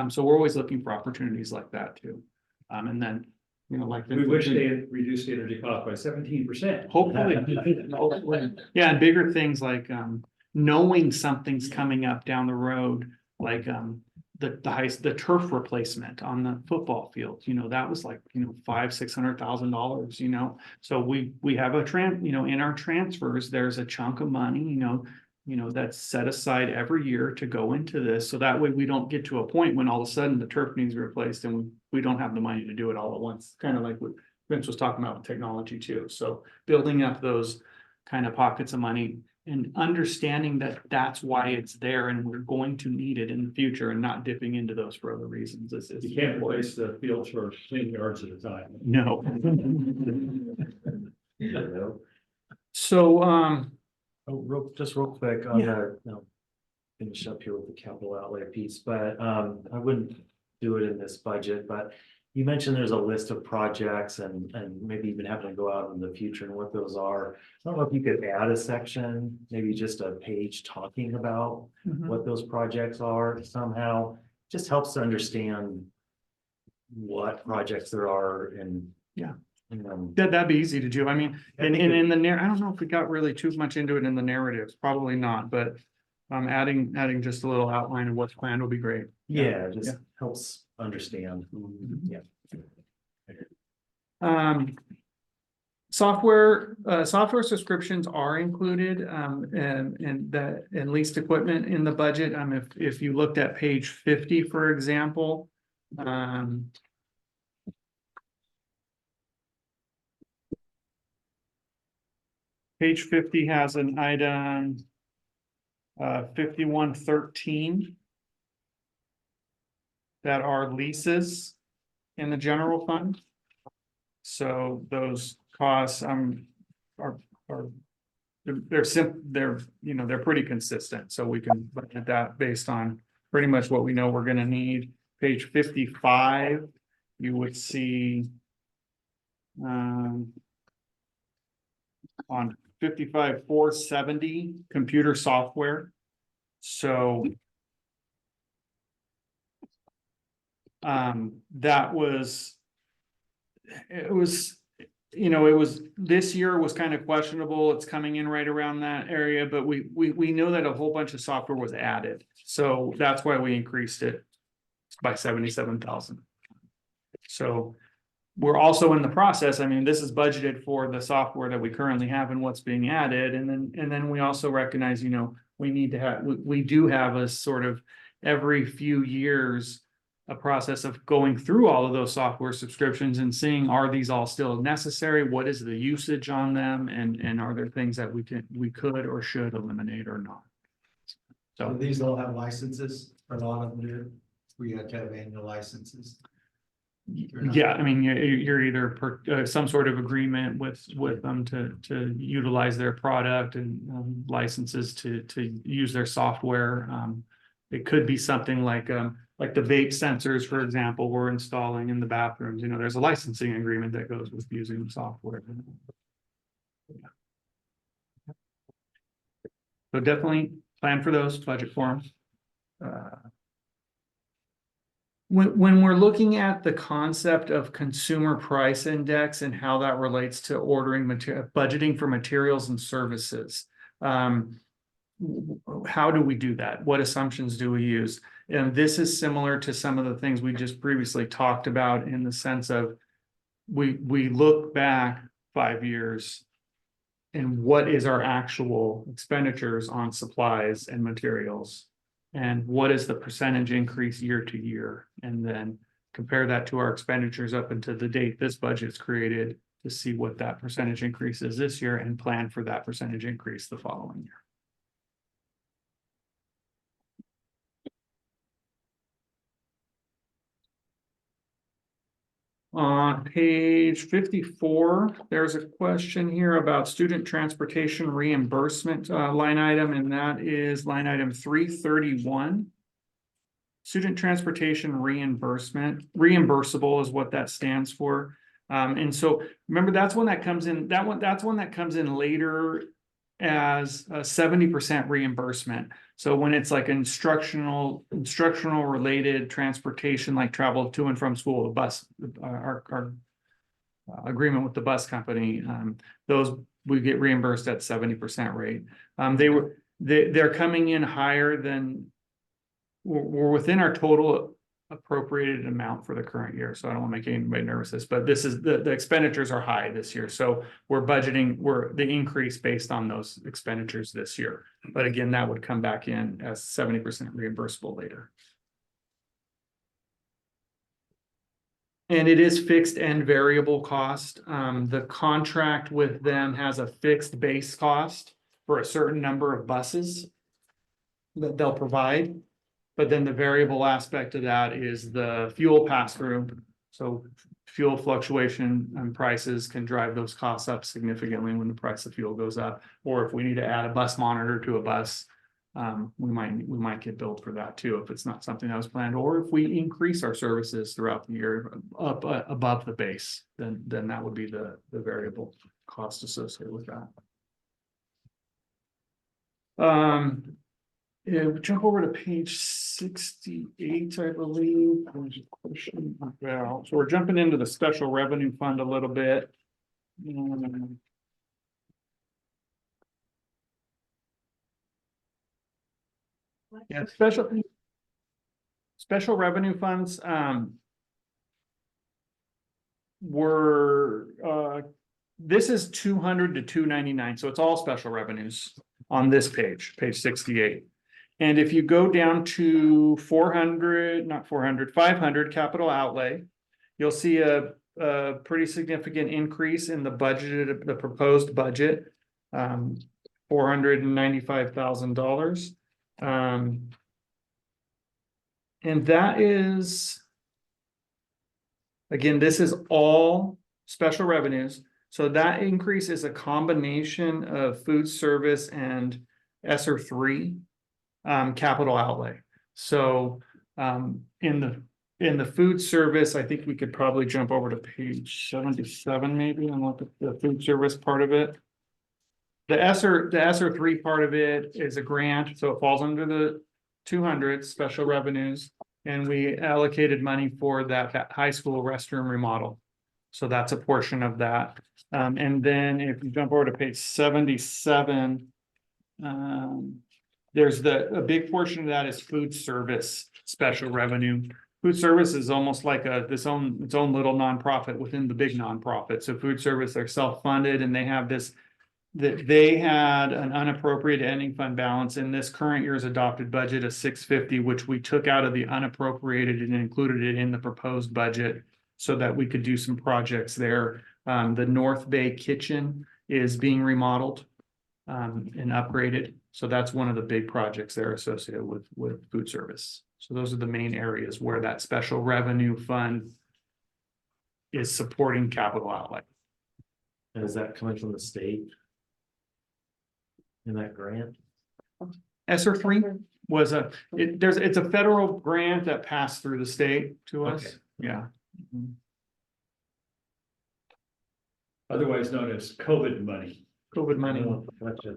So we're always looking for opportunities like that too. And then, like We wish they had reduced the energy cost by 17%. hopefully, yeah, and bigger things like knowing something's coming up down the road, like the turf replacement on the football field. That was like $500,000-$600,000. So we have in our transfers, there's a chunk of money, that's set aside every year to go into this. So that way we don't get to a point when all of a sudden the turf needs replaced and we don't have the money to do it all at once. Kind of like what Vince was talking about with technology too. So building up those kind of pockets of money and understanding that that's why it's there and we're going to need it in the future and not dipping into those for other reasons. You can't replace the fields for 10 yards at a time. No. So, Just real quick on finish up here with the capital outlay piece, but I wouldn't do it in this budget, but you mentioned there's a list of projects and maybe even having to go out in the future and what those are. I don't know if you could add a section, maybe just a page talking about what those projects are somehow. Just helps to understand what projects there are and that'd be easy to do. I mean, in the I don't know if we got really too much into it in the narratives, probably not, but adding just a little outline of what's planned will be great. Yeah, just helps understand. Yeah. Software subscriptions are included and leased equipment in the budget. If you looked at page 50, for example, Page 50 has an item. 5113. That are leases in the general fund. So those costs, are. They're, they're pretty consistent, so we can look at that based on pretty much what we know we're gonna need. Page 55, you would see. On 55,470 computer software. So. That was. It was, this year was kind of questionable. It's coming in right around that area, but we know that a whole bunch of software was added. So that's why we increased it by 77,000. So we're also in the process. I mean, this is budgeted for the software that we currently have and what's being added. And then we also recognize, we need to have, we do have a sort of every few years a process of going through all of those software subscriptions and seeing, are these all still necessary? What is the usage on them? And are there things that we could or should eliminate or not? So these all have licenses, a lot of them do. We have to have annual licenses. Yeah, I mean, you're either some sort of agreement with them to utilize their product and licenses to use their software. It could be something like the vape sensors, for example, we're installing in the bathrooms. There's a licensing agreement that goes with using the software. So definitely plan for those, budget for them. When we're looking at the concept of consumer price index and how that relates to ordering budgeting for materials and services, how do we do that? What assumptions do we use? And this is similar to some of the things we just previously talked about, in the sense of we look back 5 years and what is our actual expenditures on supplies and materials, and what is the percentage increase year to year, and then compare that to our expenditures up until the date this budget is created to see what that percentage increase is this year and plan for that percentage increase the following year. On page 54, there's a question here about student transportation reimbursement line item, and that is line item 331. Student transportation reimbursable is what that stands for. And so remember, that's one that comes in, that's one that comes in later as a 70% reimbursement. So when it's like instructional related transportation, like travel to and from school, the bus, our agreement with the bus company, those we get reimbursed at 70% rate. They're coming in higher than we're within our total appropriated amount for the current year. So I don't want to make anybody nervous, but this is the expenditures are high this year. So we're budgeting, the increase based on those expenditures this year. But again, that would come back in as 70% reimbursable later. And it is fixed and variable cost. The contract with them has a fixed base cost for a certain number of buses that they'll provide. But then the variable aspect of that is the fuel pass-through. So fuel fluctuation and prices can drive those costs up significantly when the price of fuel goes up. Or if we need to add a bus monitor to a bus, we might get billed for that too, if it's not something that was planned. Or if we increase our services throughout the year up above the base, then that would be the variable cost associated with that. Yeah, jump over to page 68, I believe. There's a question about, so we're jumping into the special revenue fund a little bit. Yeah, special revenue funds were this is 200 to 299, so it's all special revenues on this page 68. And if you go down to 500 capital outlay, you'll see a pretty significant increase in the proposed budget $495,000. And that is. Again, this is all special revenues. So that increase is a combination of food service and ESSER three capital outlay. So in the food service, I think we could probably jump over to page 77 maybe and look at the food service part of it. The ESSER three part of it is a grant, so it falls under the 200 special revenues. And we allocated money for that high school restroom remodel. So that's a portion of that. And then if you jump over to page 77, there's a big portion of that is food service special revenue. Food service is almost like its own little nonprofit within the big nonprofit. So food service, they're self-funded and they have this, that they had an unappropriated ending fund balance in this current year's adopted budget of 650, which we took out of the unappropriated and included it in the proposed budget so that we could do some projects there. The North Bay kitchen is being remodeled and upgraded. So that's one of the big projects there associated with food service. So those are the main areas where that special revenue fund is supporting capital outlay. And is that coming from the state? In that grant? ESSER three was it's a federal grant that passed through the state to us. Okay. Yeah. Otherwise known as COVID money. COVID money. Oh, gotcha.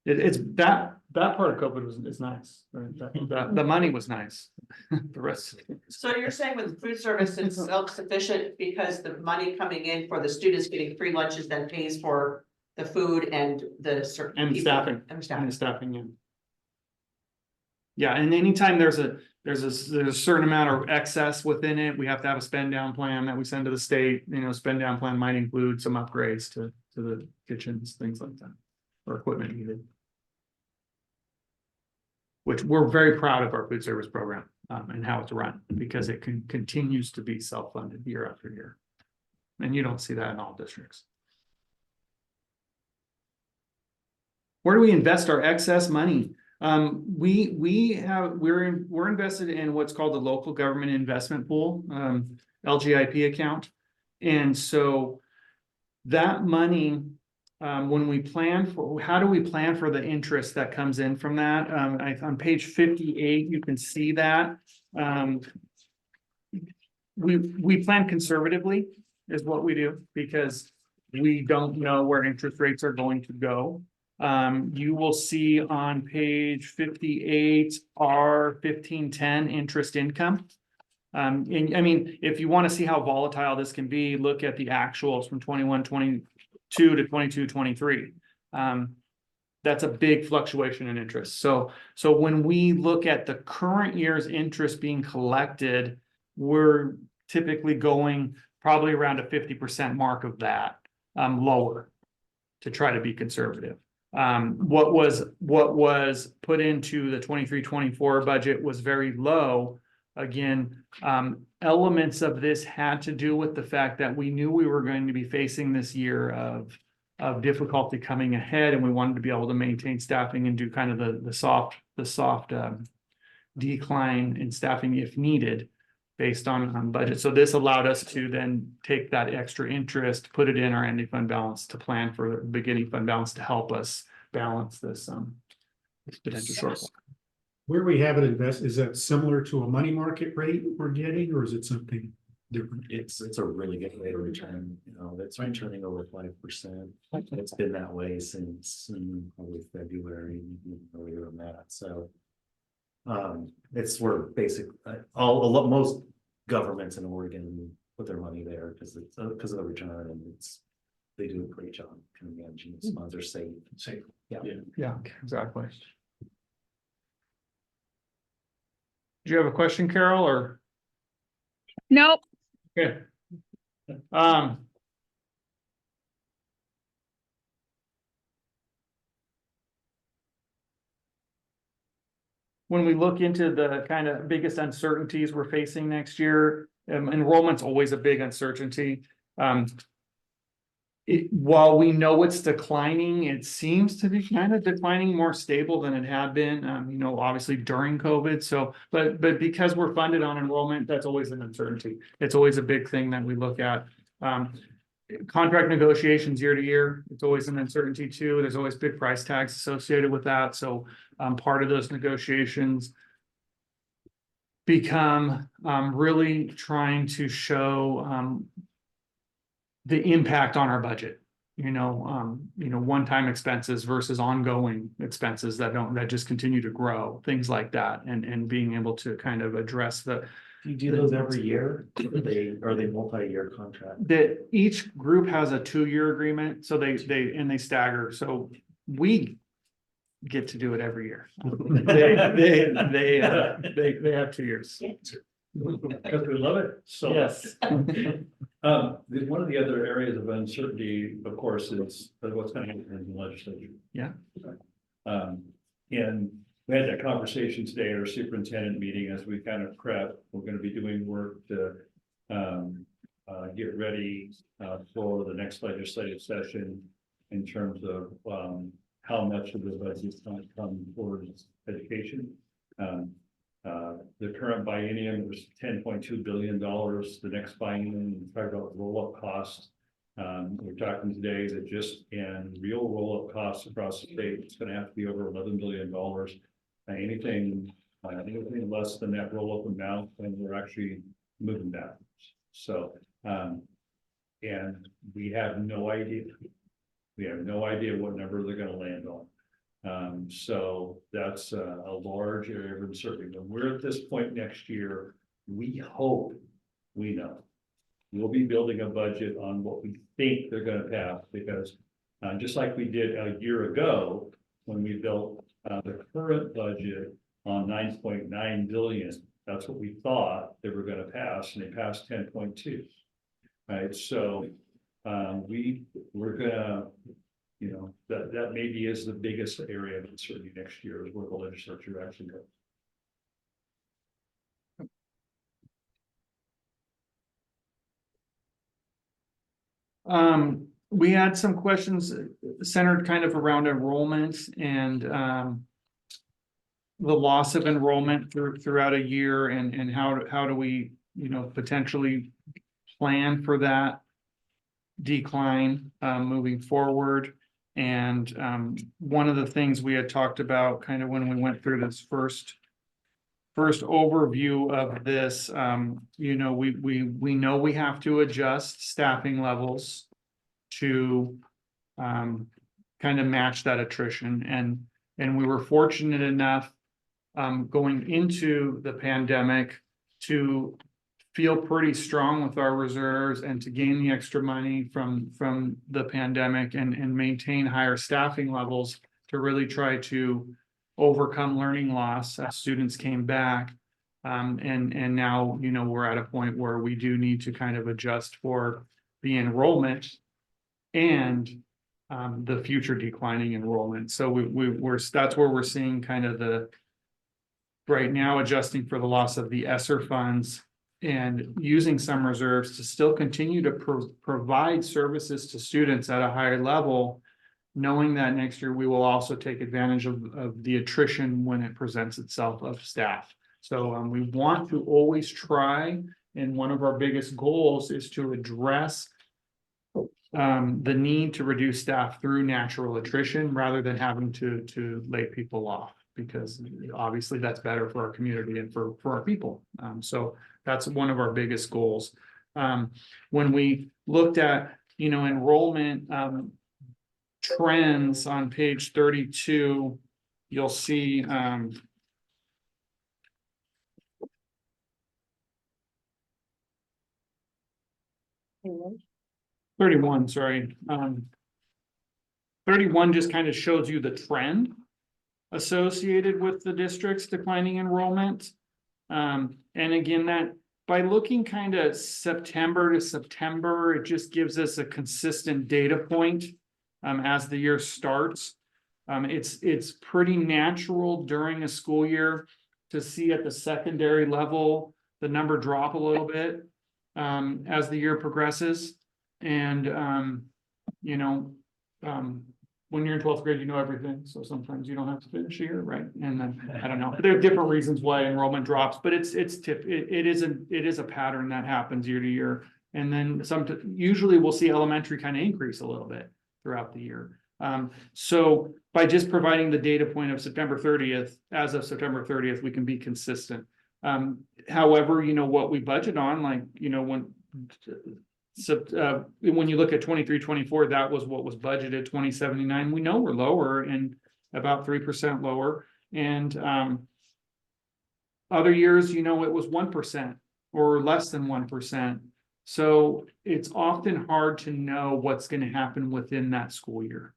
It's that part of COVID is nice. Right? The money was nice. The rest. So you're saying with food service, it's self-sufficient because the money coming in for the students getting free lunches then pays for the food and the certain And people. staffing. And staffing. And staffing in. Yeah, and anytime there's a certain amount of excess within it, we have to have a spend down plan that we send to the state. You know, spend down plan might include some upgrades to the kitchens, things like that, or equipment needed. Which we're very proud of our food service program and how it's run because it continues to be self-funded year after year. And you don't see that in all districts. Where do we invest our excess money? We're invested in what's called the local government investment pool, LGIP account. And so that money, when we plan for, how do we plan for the interest that comes in from that? On page 58, you can see that. We plan conservatively is what we do because we don't know where interest rates are going to go. You will see on page 58, our 1510 interest income. And I mean, if you want to see how volatile this can be, look at the actuals from 21-22 to 22-23. That's a big fluctuation in interest. So when we look at the current year's interest being collected, we're typically going probably around a 50% mark of that, lower to try to be conservative. What was put into the 23-24 budget was very low. Again, elements of this had to do with the fact that we knew we were going to be facing this year of difficulty coming ahead, and we wanted to be able to maintain staffing and do kind of the soft decline in staffing if needed based on budget. So this allowed us to then take that extra interest, put it in our ending fund balance to plan for the beginning fund balance to help us balance this potential shortfall. Where we have it invest, is that similar to a money market rate we're getting, or is it something different? It's a really good rate of return, you know, that's returning over 5%. It's been that way since probably February, earlier than that, so. It's where most governments in Oregon put their money there because of the return, and they do a great job kind of managing these funds are safe. Yeah, exactly. Do you have a question, Carol, or? Nope. Okay. When we look into the kind of biggest uncertainties we're facing next year, enrollment's always a big uncertainty. while we know it's declining, it seems to be kind of declining more stable than it had been, obviously during COVID. So, but because we're funded on enrollment, that's always an uncertainty. It's always a big thing that we look at. Contract negotiations year to year, it's always an uncertainty too. There's always big price tags associated with that. So, part of those negotiations become, really trying to show, the impact on our budget, one-time expenses versus ongoing expenses that just continue to grow, things like that, and being able to kind of address Do you do those every year? Are they multi-year contracts? that each group has a 2-year agreement, so they stagger, so we get to do it every year. They have 2 years. Because we love it so much. Yes. One of the other areas of uncertainty, of course, is what's going to happen in the legislature. Yeah. And we had that conversation today at our superintendent meeting as we kind of prep. We're going to be doing work to get ready for the next legislative session in terms of how much of the budget is going to come towards education. The current biennium was $10.2 billion. The next biennium, we talked about roll-up costs. We're talking today that just in real roll-up costs across the state, it's going to have to be over $11 billion. Anything less than that roll-up amount, and we're actually moving backwards. So, and we have no idea. We have no idea what number they're going to land on. So that's a large area of uncertainty. When we're at this point next year, we hope we know. We'll be building a budget on what we think they're going to pass, because just like we did a year ago when we built the current budget on 9.9 billion, that's what we thought they were going to pass, and they passed 10.2. Right, so we're gonna. That maybe is the biggest area of uncertainty next year, is where the legislature actually goes. We had some questions centered kind of around enrollment and the loss of enrollment throughout a year, and how do we, potentially plan for that decline moving forward. And one of the things we had talked about kind of when we went through this first overview of this, we know we have to adjust staffing levels to kind of match that attrition, and we were fortunate enough going into the pandemic to feel pretty strong with our reserves and to gain the extra money from the pandemic and maintain higher staffing levels to really try to overcome learning loss as students came back. And now, we're at a point where we do need to kind of adjust for the enrollment and the future declining enrollment. So that's where we're seeing kind of right now adjusting for the loss of the ESSER funds and using some reserves to still continue to provide services to students at a higher level, knowing that next year we will also take advantage of the attrition when it presents itself of staff. So we want to always try, and one of our biggest goals is to address the need to reduce staff through natural attrition rather than having to lay people off, because obviously that's better for our community and for our people. So that's one of our biggest goals. When we looked at, enrollment trends on page 32, you'll see 31, sorry. 31 just kind of shows you the trend associated with the district's declining enrollment. And again, that by looking kind of September to September, it just gives us a consistent data point as the year starts. It's pretty natural during a school year to see at the secondary level the number drop a little bit as the year progresses. And you know, when you're in 12th grade, you know everything, so sometimes you don't have to finish a year, right? And then, I don't know, there are different reasons why enrollment drops, but it is a pattern that happens year to year. And then usually we'll see elementary kind of increase a little bit throughout the year. So by just providing the data point of September 30th, as of September 30th, we can be consistent. However, you know, what we budget on, like, you know, when you look at 23-24, that was what was budgeted, 2079. We know we're lower and about 3% lower. And other years, you know, it was 1% or less than 1%. So it's often hard to know what's going to happen within that school year.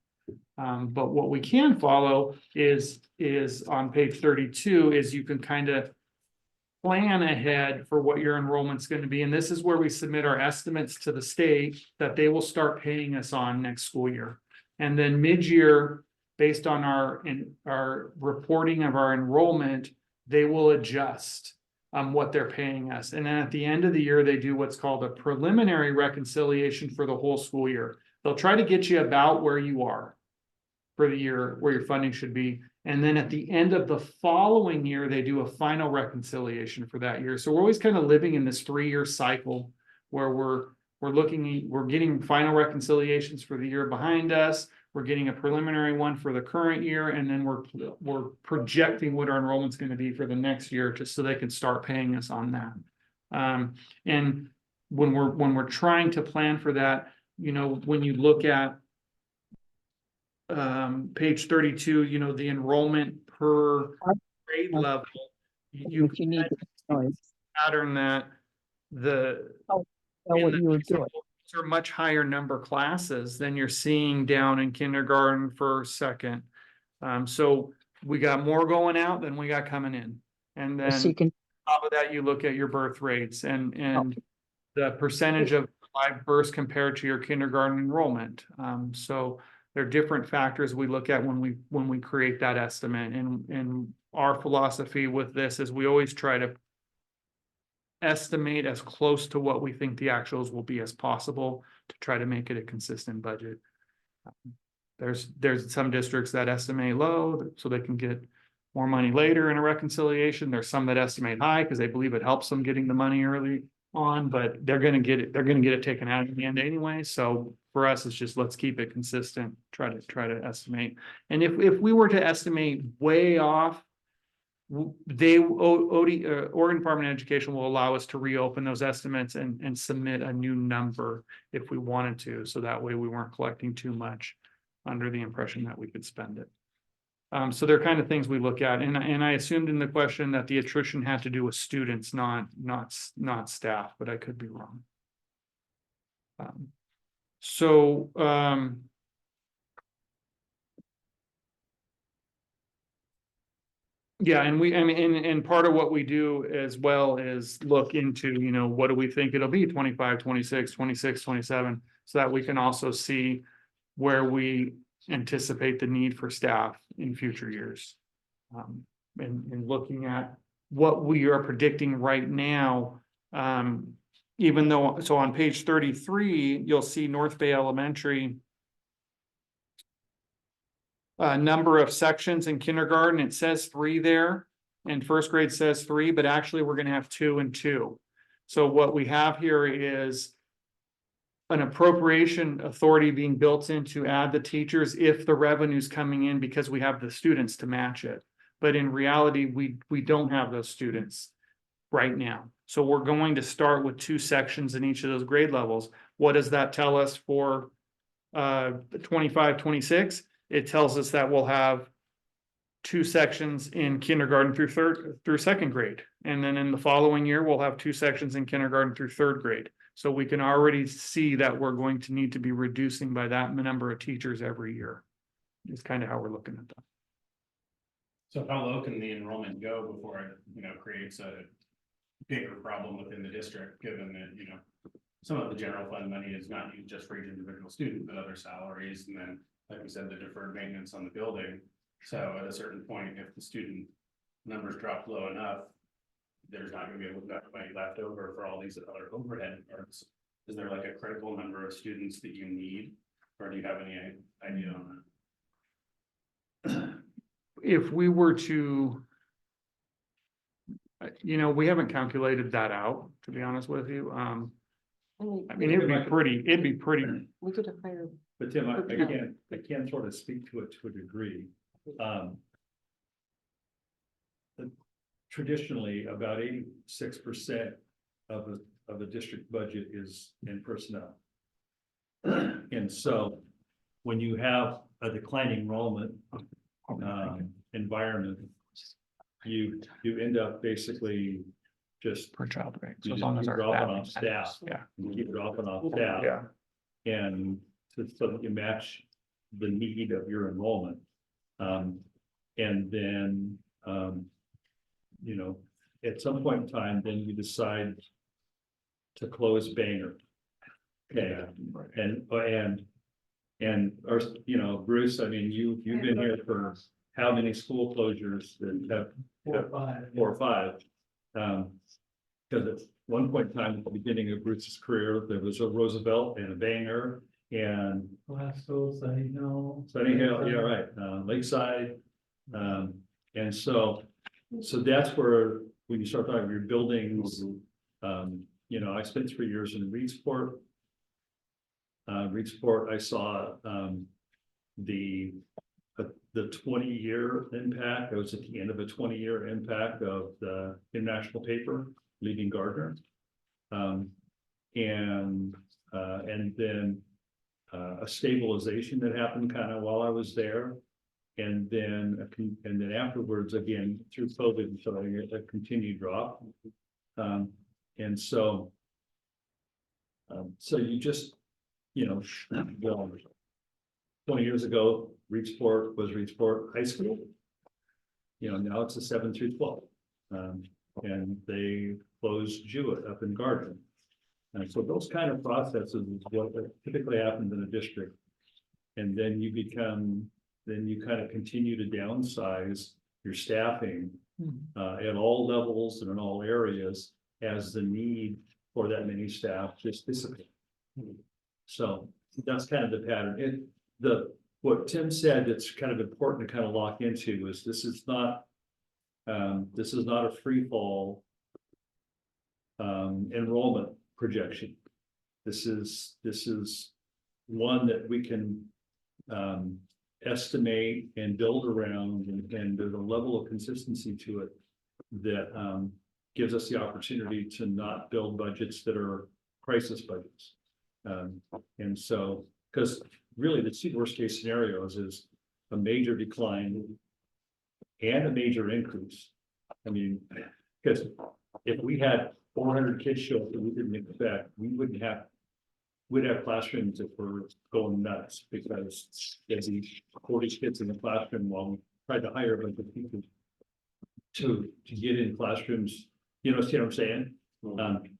But what we can follow is on page 32 is you can kind of plan ahead for what your enrollment's going to be. And this is where we submit our estimates to the state that they will start paying us on next school year. And then mid-year, based on our reporting of our enrollment, they will adjust what they're paying us. And then at the end of the year, they do what's called a preliminary reconciliation for the whole school year. They'll try to get you about where you are for the year, where your funding should be. And then at the end of the following year, they do a final reconciliation for that year. So we're always kind of living in this 3-year cycle where we're getting final reconciliations for the year behind us. We're getting a preliminary one for the current year, and then we're projecting what our enrollment's going to be for the next year, just so they can start paying us on that. And when we're trying to plan for that, you know, when you look at page 32, you know, the enrollment per grade level, you need pattern that are much higher number classes than you're seeing down in kindergarten, first, second. So we got more going out than we got coming in. And then on top of that, you look at your birth rates and the percentage of live births compared to your kindergarten enrollment. So there are different factors we look at when we create that estimate. And our philosophy with this is we always try to estimate as close to what we think the actuals will be as possible to try to make it a consistent budget. There's some districts that estimate low so they can get more money later in a reconciliation. There's some that estimate high because they believe it helps them getting the money early on, but they're going to get it taken out in the end anyway. So for us, it's just, let's keep it consistent, try to estimate. And if we were to estimate way off, Oregon Department of Education will allow us to reopen those estimates and submit a new number if we wanted to. So that way we weren't collecting too much under the impression that we could spend it. So they're kind of things we look at. And I assumed in the question that the attrition had to do with students, not staff, but I could be wrong. Yeah, and part of what we do as well is look into, you know, what do we think it'll be 25, 26, 26, 27, so that we can also see where we anticipate the need for staff in future years. And looking at what we are predicting right now, even though, so on page 33, you'll see North Bay Elementary. Number of sections in kindergarten, it says 3 there, and first grade says 3, but actually we're going to have 2 and 2. So what we have here is an appropriation authority being built in to add the teachers if the revenue's coming in because we have the students to match it. But in reality, we don't have those students right now. So we're going to start with 2 sections in each of those grade levels. What does that tell us for 25, 26? It tells us that we'll have 2 sections in kindergarten through second grade. And then in the following year, we'll have 2 sections in kindergarten through 3rd grade. So we can already see that we're going to need to be reducing by that number of teachers every year. Is kind of how we're looking at that. So how low can the enrollment go before it, you know, creates a bigger problem within the district, given that, you know, some of the general fund money is not used just for each individual student, but other salaries, and then, like we said, the deferred maintenance on the building. So at a certain point, if the student numbers drop low enough, there's not going to be enough money left over for all these other overhead parts. Is there like a critical number of students that you need Or do you have any idea on that? If we were to. We haven't calculated that out, to be honest with you. I mean, it'd be pretty, We could hire, But Tim, I Okay. can sort of speak to it to a degree. Traditionally, about 86% of the district budget is in personnel. And so when you have a declining enrollment environment, you end up basically just per child, right? So you as just long as keep our dropping off staffing staff. matters, yeah. You keep dropping off staff. Yeah. And so that you match the need of your enrollment. And then, at some point in time, then you decide to close Banger. Okay, and Bruce, I mean, you've been here for how many school closures that have? 4 or 5. 4 or 5. Because at one point in time, at the beginning of Bruce's career, there was a Roosevelt and a Banger and Glasgow, Sunny Hill. Sunny Hill, yeah, right, Lakeside. And so that's where, when you start talking about your buildings, I spent 3 years in Reedsport. I saw, the 20-year impact. I was at the end of a 20-year impact of the international paper leaving Gardner. And then a stabilization that happened kind of while I was there. And then afterwards, again, through COVID, so a continued drop. And so you just, 20 years ago, Reedsport was Reedsport High School. Now it's a 7 through 12. And they closed Jewett up in Gardner. And so those kind of processes is what typically happens in a district. And then you kind of continue to downsize your staffing at all levels and in all areas as the need for that many staff just dissipates. So that's kind of the pattern. What Tim said that's kind of important to kind of lock into is this is not a free fall enrollment projection. This is one that we can estimate and build around, and there's a level of consistency to it that gives us the opportunity to not build budgets that are crisis budgets. And so, because really the two worst case scenarios is a major decline and a major increase. I mean, because if we had 400 kids show up that we didn't expect, we'd have classrooms that were going nuts because there's these 40 kids in the classroom while we tried to hire a bunch of people to get in classrooms. See what I'm saying?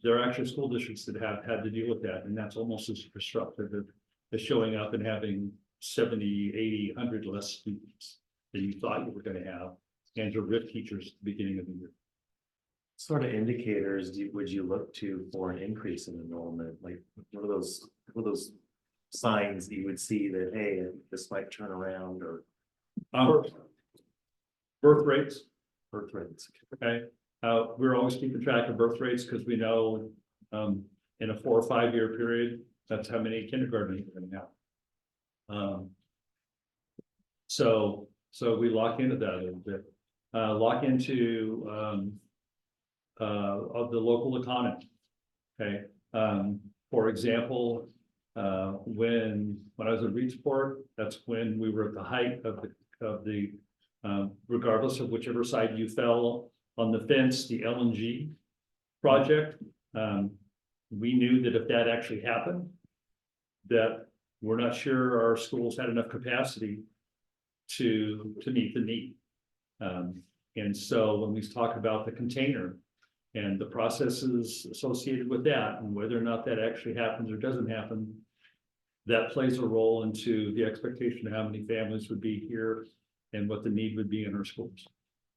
There are actual school districts that have had to deal with that, and that's almost as disruptive as showing up and having 70, 80, 100 less students than you thought you were going to have, and to rip teachers at the beginning of the year. Sort of indicators would you look to for an increase in enrollment? Like what are those signs that you would see that, hey, this might turn around, or Birth rates. Okay. We're always keeping track of birth rates because we know in a 4 or 5 year period, that's how many kindergartners we're going to have. So we lock into that a little bit. Lock into of the local economy. Okay. For example, when I was at Reedsport, that's when we were at the height of the regardless of whichever side you fell on the fence, the LNG project. We knew that if that actually happened, that we're not sure our schools had enough capacity to meet the need. And so when we talk about the container and the processes associated with that, and whether or not that actually happens or doesn't happen, that plays a role into the expectation of how many families would be here and what the need would be in our schools.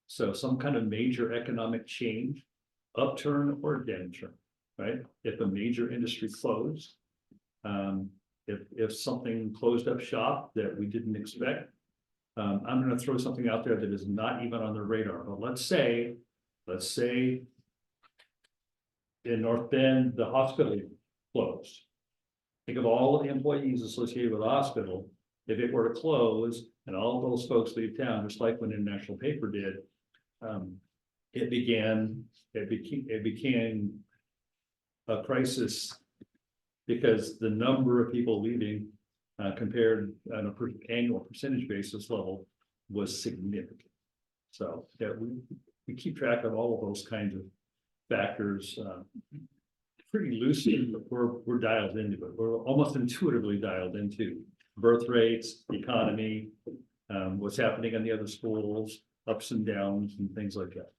So some kind of major economic change, upturn or downturn, right? If a major industry closed, if something closed up shop that we didn't expect. I'm gonna throw something out there that is not even on the radar, but let's say. In North Bend, the hospital closed. Think of all of the employees associated with the hospital. If it were to close and all of those folks leave town, just like when International Paper did. It became a crisis. Because the number of people leaving, compared on a annual percentage basis level was significant. So, yeah, we keep track of all of those kinds of factors, pretty loosely, but we're dialed into it. We're almost intuitively dialed into birth rates, economy, what's happening in the other schools, ups and downs and things like that.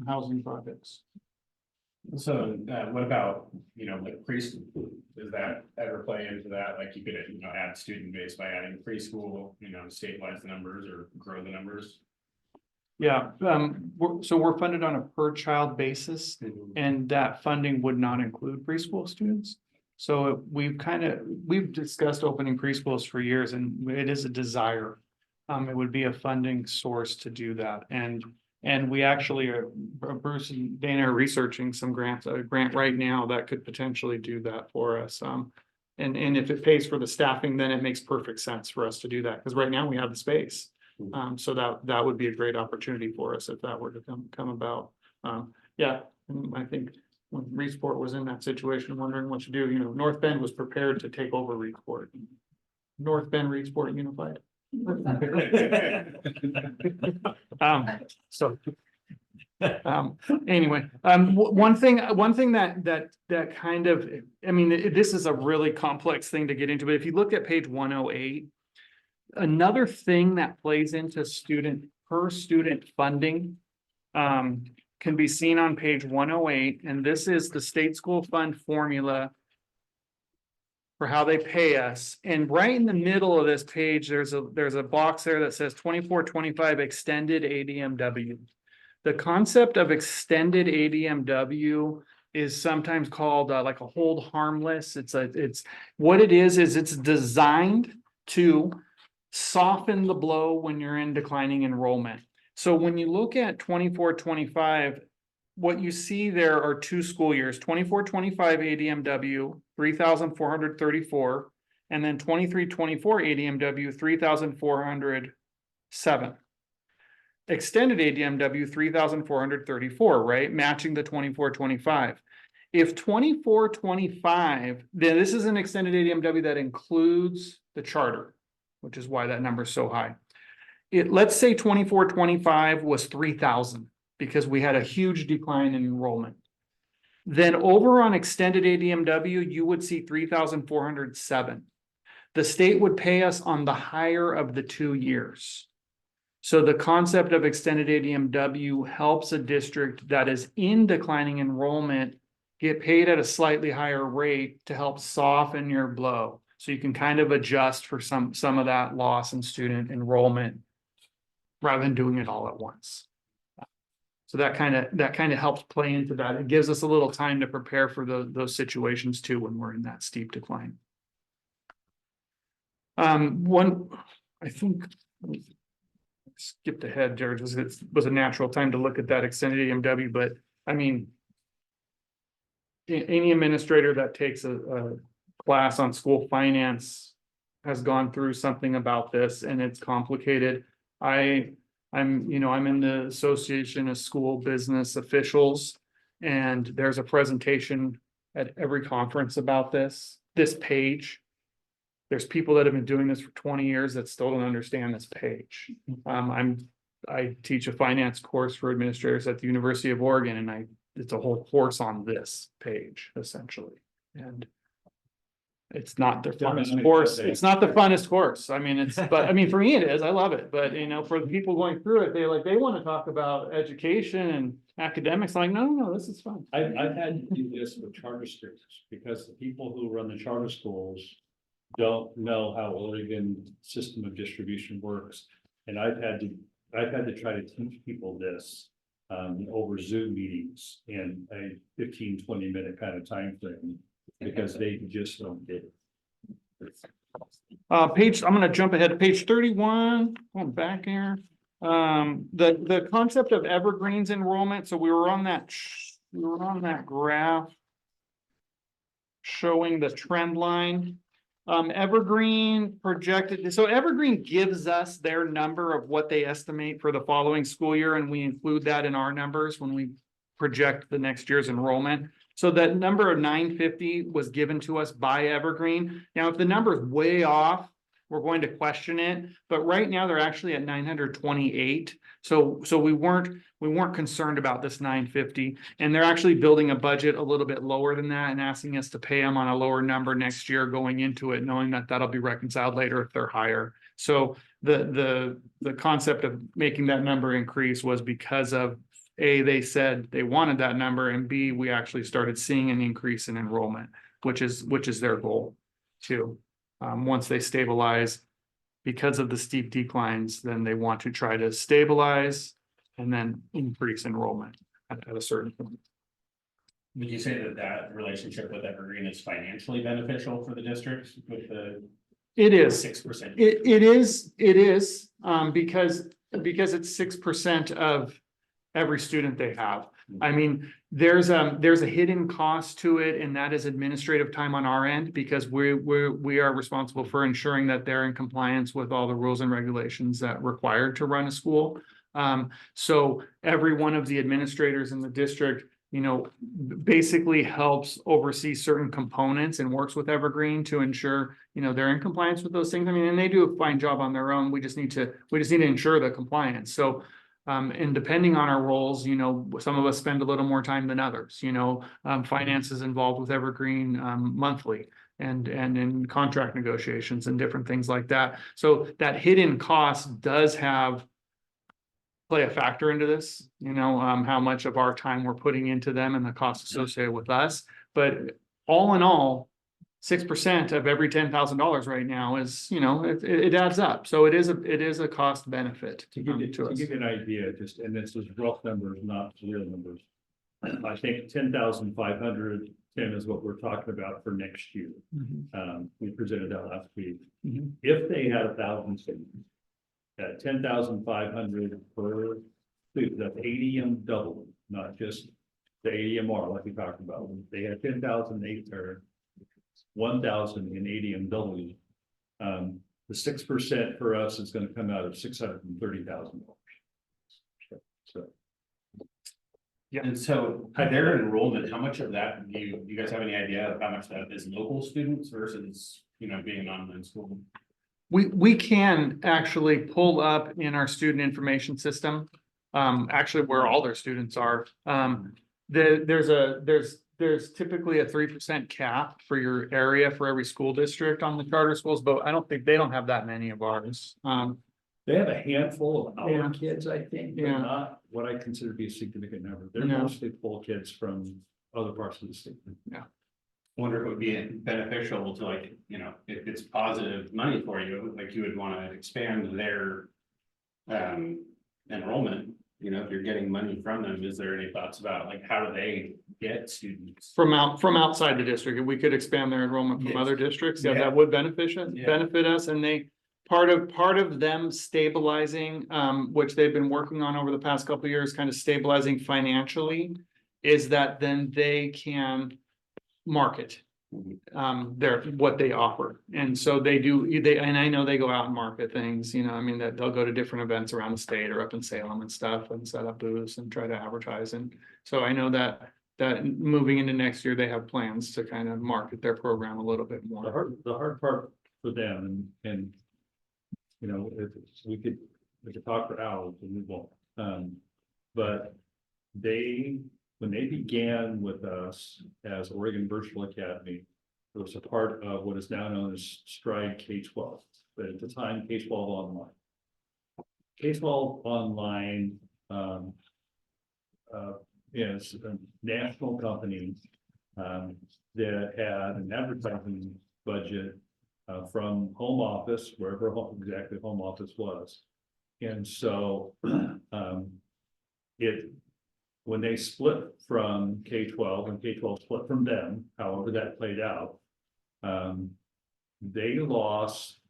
Housing projects. So, what about, like preschool, does that ever play into that, like you could, add student base by adding preschool, stabilize the numbers or grow the numbers? Yeah, we're funded on a per child basis, and that funding would not include preschool students. So we've discussed opening preschools for years, and it is a desire. It would be a funding source to do that, and we actually are, Bruce and Dana are researching some grants, a grant right now that could potentially do that for us. And if it pays for the staffing, then it makes perfect sense for us to do that, because right now we have the space. So that would be a great opportunity for us if that were to come about. Yeah, I think when Reedsport was in that situation, wondering what to do, North Bend was prepared to take over Reedsport. North Bend, Reedsport Unified. Anyway, one thing that kind of, I mean, this is a really complex thing to get into, but if you look at page 108, another thing that plays into per student funding can be seen on page 108, and this is the state school fund formula for how they pay us. And right in the middle of this page, there's a box there that says 24-25 extended ADMW. The concept of extended ADMW is sometimes called like a hold harmless. It's what it is it's designed to soften the blow when you're in declining enrollment. So when you look at 24-25, what you see there are 2 school years, 24-25 ADMW, 3,434, and then 23-24 ADMW, 3,407. Extended ADMW, 3,434, right? Matching the 24-25. If 24-25, then this is an extended ADMW that includes the charter, which is why that number is so high. Let's say 24-25 was 3,000 because we had a huge decline in enrollment. Then over on extended ADMW, you would see 3,407. The state would pay us on the higher of the 2 years. So the concept of extended ADMW helps a district that is in declining enrollment get paid at a slightly higher rate to help soften your blow. So you can kind of adjust for some of that loss in student enrollment rather than doing it all at once. So that kind of helps play into that. It gives us a little time to prepare for those situations too when we're in that steep decline. I think skipped ahead, Jared, it was a natural time to look at that extended AMW, but I mean, any administrator that takes a class on school finance has gone through something about this, and it's complicated. I'm in the Association of School Business Officials, and there's a presentation at every conference about this page. There's people that have been doing this for 20 years that still don't understand this page. I teach a finance course for administrators at the University of Oregon, and it's a whole course on this page essentially. And it's not the funnest course. It's not the funnest course. I mean, for me it is. I love it. But for the people going through it, they want to talk about education and academics. I'm like, no, this is fun. I've had to do this with charter schools because the people who run the charter schools don't know how Oregon system of distribution works. And I've had to try to teach people this over Zoom meetings in a 15-20 minute kind of time frame because they just don't get it. I'm gonna jump ahead to page 31, going back here. The concept of evergreens enrollment, so we were on that graph showing the trend line. Evergreen projected, so Evergreen gives us their number of what they estimate for the following school year, and we include that in our numbers when we project the next year's enrollment. So that number of 950 was given to us by Evergreen. Now, if the number is way off, we're going to question it, but right now they're actually at 928. So we weren't concerned about this 950, and they're actually building a budget a little bit lower than that and asking us to pay them on a lower number next year going into it, knowing that that'll be reconciled later if they're higher. So the concept of making that number increase was because of A, they said they wanted that number, and B, we actually started seeing an increase in enrollment, which is their goal too. Once they stabilize, because of the steep declines, then they want to try to stabilize and then increase enrollment at a certain point. Would you say that relationship with Evergreen is financially beneficial for the district with the It is. 6%? It is, because it's 6% of every student they have. I mean, there's a hidden cost to it, and that is administrative time on our end, because we are responsible for ensuring that they're in compliance with all the rules and regulations that are required to run a school. So every one of the administrators in the district, basically helps oversee certain components and works with Evergreen to ensure, they're in compliance with those things. I mean, and they do a fine job on their own. We just need to ensure the compliance. So, and depending on our roles, some of us spend a little more time than others, finance is involved with Evergreen, monthly and in contract negotiations and different things like that. So that hidden cost does play a factor into this, how much of our time we're putting into them and the cost associated with us. But all in all, 6% of every $10,000 right now is, it adds up. So it is a cost benefit To give to us. you an idea, and this is rough numbers, not real numbers. I think 10,500, Tim, is what we're talking about for next year. We presented that last week. Mhm. If they had 1,000 students, at 10,500 per student, that's ADM double, not just the ADMR like we talked about. They had 10,008 or 1,000 in ADMW. The 6% for us is going to come out of $630,000. So. Yeah. And so their enrollment, how much of that do you guys have any idea of how much that is local students versus, being an online school? We can actually pull up in our student information system, actually where all their students are. There's typically a 3% cap for your area for every school district on the charter schools, but they don't have that many of ours. They have a handful of our Yeah. kids, I think, but Yeah. not what I consider to be a significant number. They're No. mostly full kids from other parts of the state. Wonder if it would be beneficial to if it's positive money for you, you would want to expand their enrollment. If you're getting money from them, is there any thoughts about how do they get students? From outside the district, if we could expand their enrollment from Yes. other districts, Yeah. that would benefit Yeah. us, and part of them stabilizing, which they've been working on over the past couple of years, kind of stabilizing financially, is that then they can market what they offer. And so and I know they go out and market things, that they'll go to different events around the state or up in Salem and stuff and set up booths and try to advertise. And so I know that moving into next year, they have plans to kind of market their program a little bit more. The hard part for them, and if we could talk for hours and we won't. But when they began with us as Oregon Virtual Academy, it was a part of what is now known as Stride K-12, but at the time K-12 Online. K-12 Online is a national company that had an advertising budget from home office, wherever exactly home office was. And so when they split from K-12 and K-12 split from them, however that played out, they lost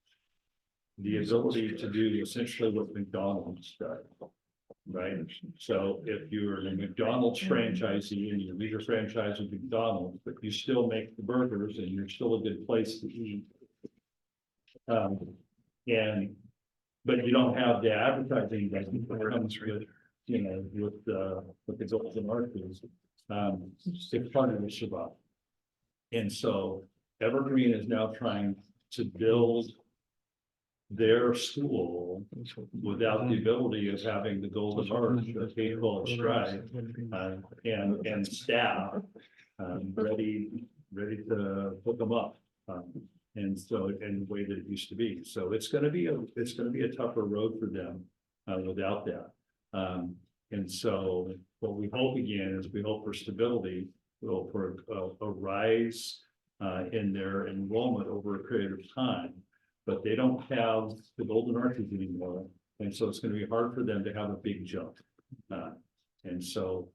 the ability to do essentially what McDonald's does. Right? So if you're a McDonald's franchisee and you leave your franchise with McDonald's, but you still make the burgers and you're still a good place to eat. And, but you don't have the advertising that comes with, you know, with the Golden Arches. It's harder to survive. And so Evergreen is now trying to build their school without the ability of having the Golden Arch, the K-12 Stripe, and staff ready to hook them up. And so in the way that it used to be. So it's gonna be a tougher road for them without that. And so what we hope again is we hope for stability, we hope for a rise in their enrollment over a period of time. But they don't have the Golden Arches anymore, and so it's going to be hard for them to have a big jump. And so,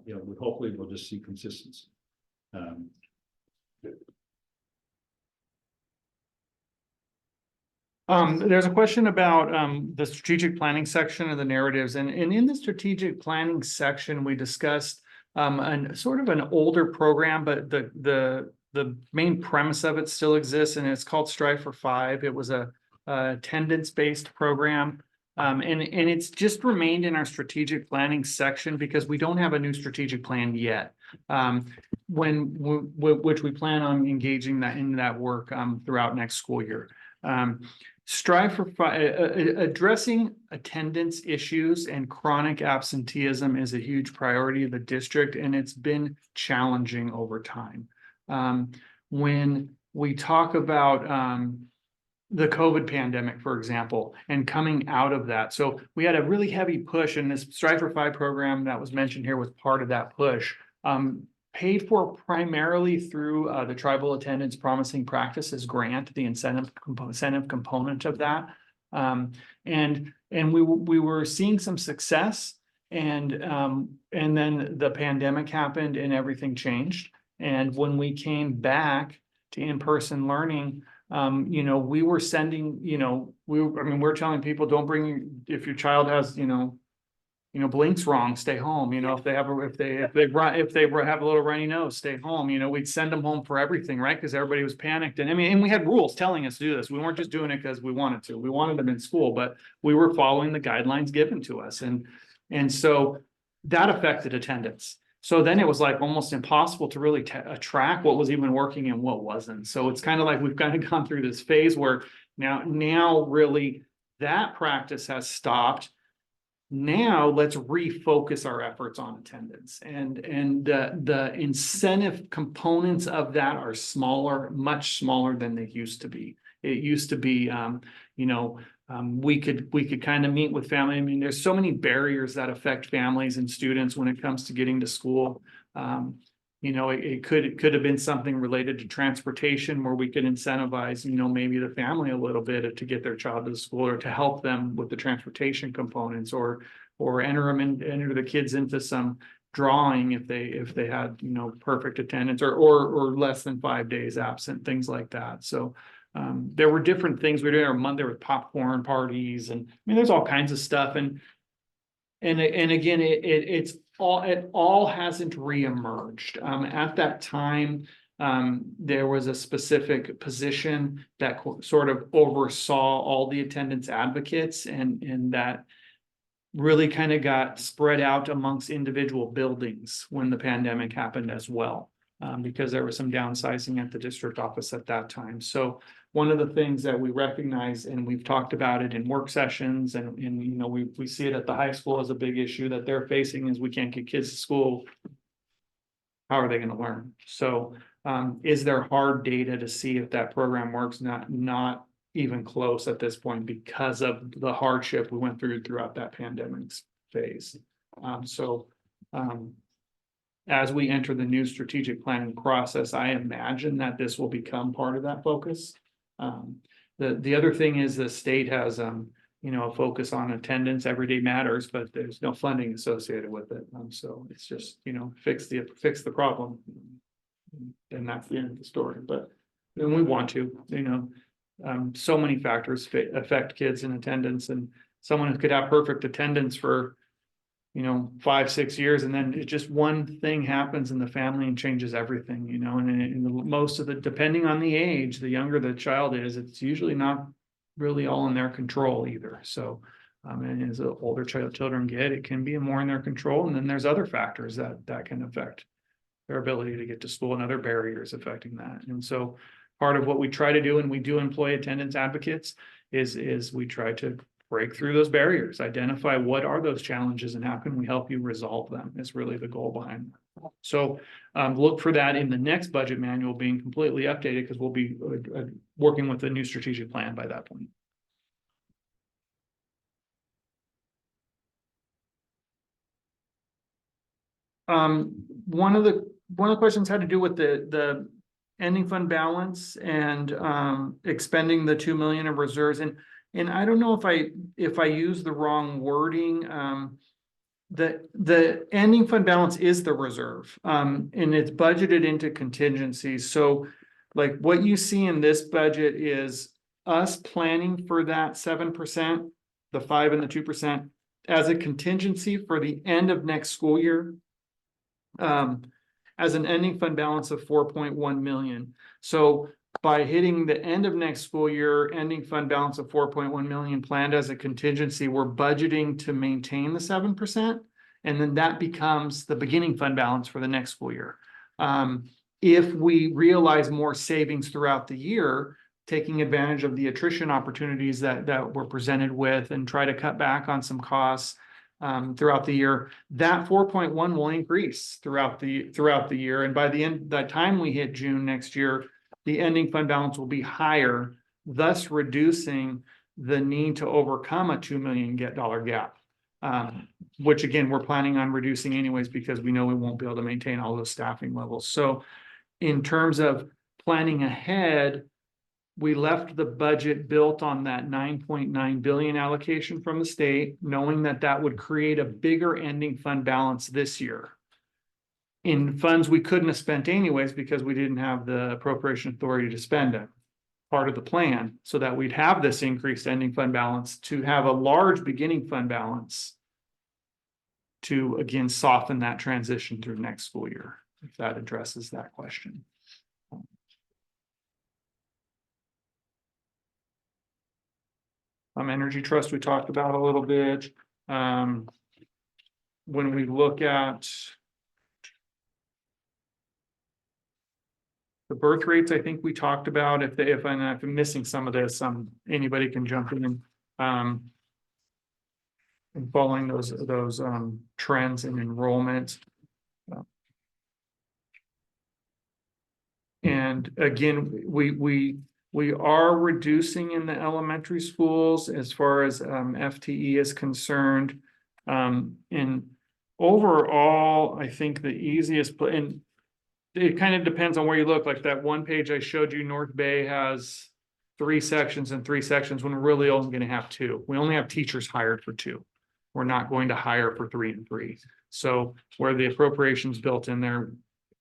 you know, we hopefully we'll just see consistency. There's a question about the strategic planning section of the narratives, and in the strategic planning section, we discussed an sort of an older program, but the main premise of it still exists, and it's called Strive for Five. It was a attendance-based program. And it's just remained in our strategic planning section because we don't have a new strategic plan yet. Which we plan on engaging that in that work throughout next school year. Strive for Five, addressing attendance issues and chronic absenteeism is a huge priority of the district, and it's been challenging over time. When we talk about the COVID pandemic, for example, and coming out of that. So we had a really heavy push, and this Strive for Five program that was mentioned here was part of that push, paid for primarily through the Tribal Attendance Promising Practices Grant, the incentive component of that. And we were seeing some success, and then the pandemic happened and everything changed. And when we came back to in-person learning, you know, we were sending, you know, we're telling people, don't bring, if your child has, you know, blinks wrong, stay home. You know, if they have a little runny nose, stay home. You know, we'd send them home for everything, right? Because everybody was panicked, and and we had rules telling us to do this. We weren't just doing it because we wanted to. We wanted them in school, but we were following the guidelines given to us, and so that affected attendance. So then it was like almost impossible to really track what was even working and what wasn't. So it's kind of like we've kind of gone through this phase where now really that practice has stopped. Now let's refocus our efforts on attendance, and the incentive components of that are smaller, much smaller than they used to be. It used to be, we could kind of meet with family. I mean, there's so many barriers that affect families and students when it comes to getting to school. It could have been something related to transportation where we could incentivize, maybe the family a little bit to get their child to the school, or to help them with the transportation components, or enter the kids into some drawing if they had, perfect attendance or less than 5 days absent, things like that. So there were different things we were doing. There were popcorn parties, and there's all kinds of stuff. And again, it all hasn't reemerged. At that time, there was a specific position that sort of oversaw all the attendance advocates, and that really kind of got spread out amongst individual buildings when the pandemic happened as well, because there was some downsizing at the district office at that time. So one of the things that we recognize, and we've talked about it in work sessions, and we see it at the high school as a big issue that they're facing, is we can't get kids to school. How are they going to learn? So is there hard data to see if that program works? Not even close at this point, because of the hardship we went throughout that pandemic phase. As we enter the new strategic planning process, I imagine that this will become part of that focus. The other thing is the state has a focus on attendance. Every day matters, but there's no funding associated with it. So it's just, fix the problem, and that's the end of the story. But then we want to, So many factors affect kids in attendance, and someone who could have perfect attendance for, 5, 6 years, and then it just one thing happens in the family and changes everything, and most of the, depending on the age, the younger the child is, it's usually not really all in their control either. So, and as the older children get, it can be more in their control, and then there's other factors that can affect their ability to get to school and other barriers affecting that. And so part of what we try to do, and we do employ attendance advocates, is we try to break through those barriers, identify what are those challenges and how can we help you resolve them is really the goal behind that. So look for that in the next budget manual being completely updated, because we'll be working with a new strategic plan by that point. One of the questions had to do with the ending fund balance and expending the 2 million of reserves, and I don't know if I use the wrong wording. The ending fund balance is the reserve, and it's budgeted into contingencies. So like what you see in this budget is us planning for that 7%, the 5 and the 2% as a contingency for the end of next school year. As an ending fund balance of 4.1 million. So by hitting the end of next school year, ending fund balance of 4.1 million planned as a contingency, we're budgeting to maintain the 7%. And then that becomes the beginning fund balance for the next school year. If we realize more savings throughout the year, taking advantage of the attrition opportunities that we're presented with, and try to cut back on some costs throughout the year, that 4.1 will increase throughout the year. And by the time we hit June next year, the ending fund balance will be higher, thus reducing the need to overcome a $2 million gap. Which again, we're planning on reducing anyways, because we know we won't be able to maintain all those staffing levels. So in terms of planning ahead, we left the budget built on that 9.9 billion allocation from the state, knowing that would create a bigger ending fund balance this year in funds we couldn't have spent anyways, because we didn't have the appropriation authority to spend it. Part of the plan, so that we'd have this increased ending fund balance to have a large beginning fund balance to again soften that transition through next school year, if that addresses that question. Energy trust we talked about a little bit. When we look at the birth rates, I think we talked about, if I'm missing some of this, anybody can jump in and following those trends in enrollment. And again, we are reducing in the elementary schools as far as FTE is concerned. And overall, I think the easiest, and it kind of depends on where you look. Like that one page I showed you, North Bay has 3 sections and 3 sections, when we're really only going to have 2. We only have teachers hired for 2. We're not going to hire for 3 and 3. So where the appropriations built in there,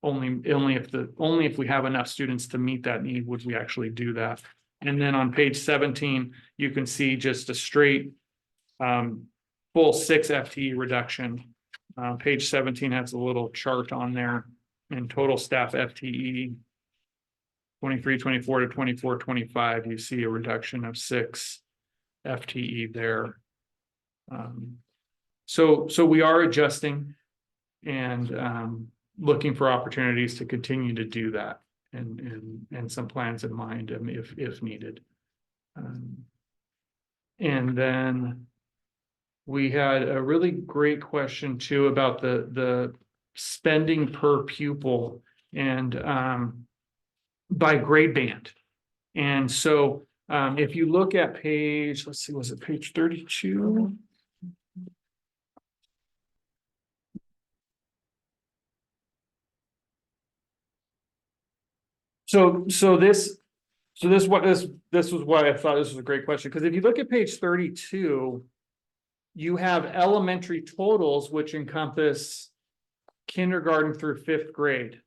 only if we have enough students to meet that need would we actually do that. And then on page 17, you can see just a straight full 6 FTE reduction. Page 17 has a little chart on there, and total staff FTE 23, 24 to 24, 25. You see a reduction of 6 FTE there. So we are adjusting and looking for opportunities to continue to do that, and some plans in mind if needed. And then we had a really great question too about the spending per pupil and by grade band. And so if you look at page, let's see, was it page 32? So this was why I thought this was a great question, because if you look at page 32, you have elementary totals, which encompass kindergarten through 5th grade.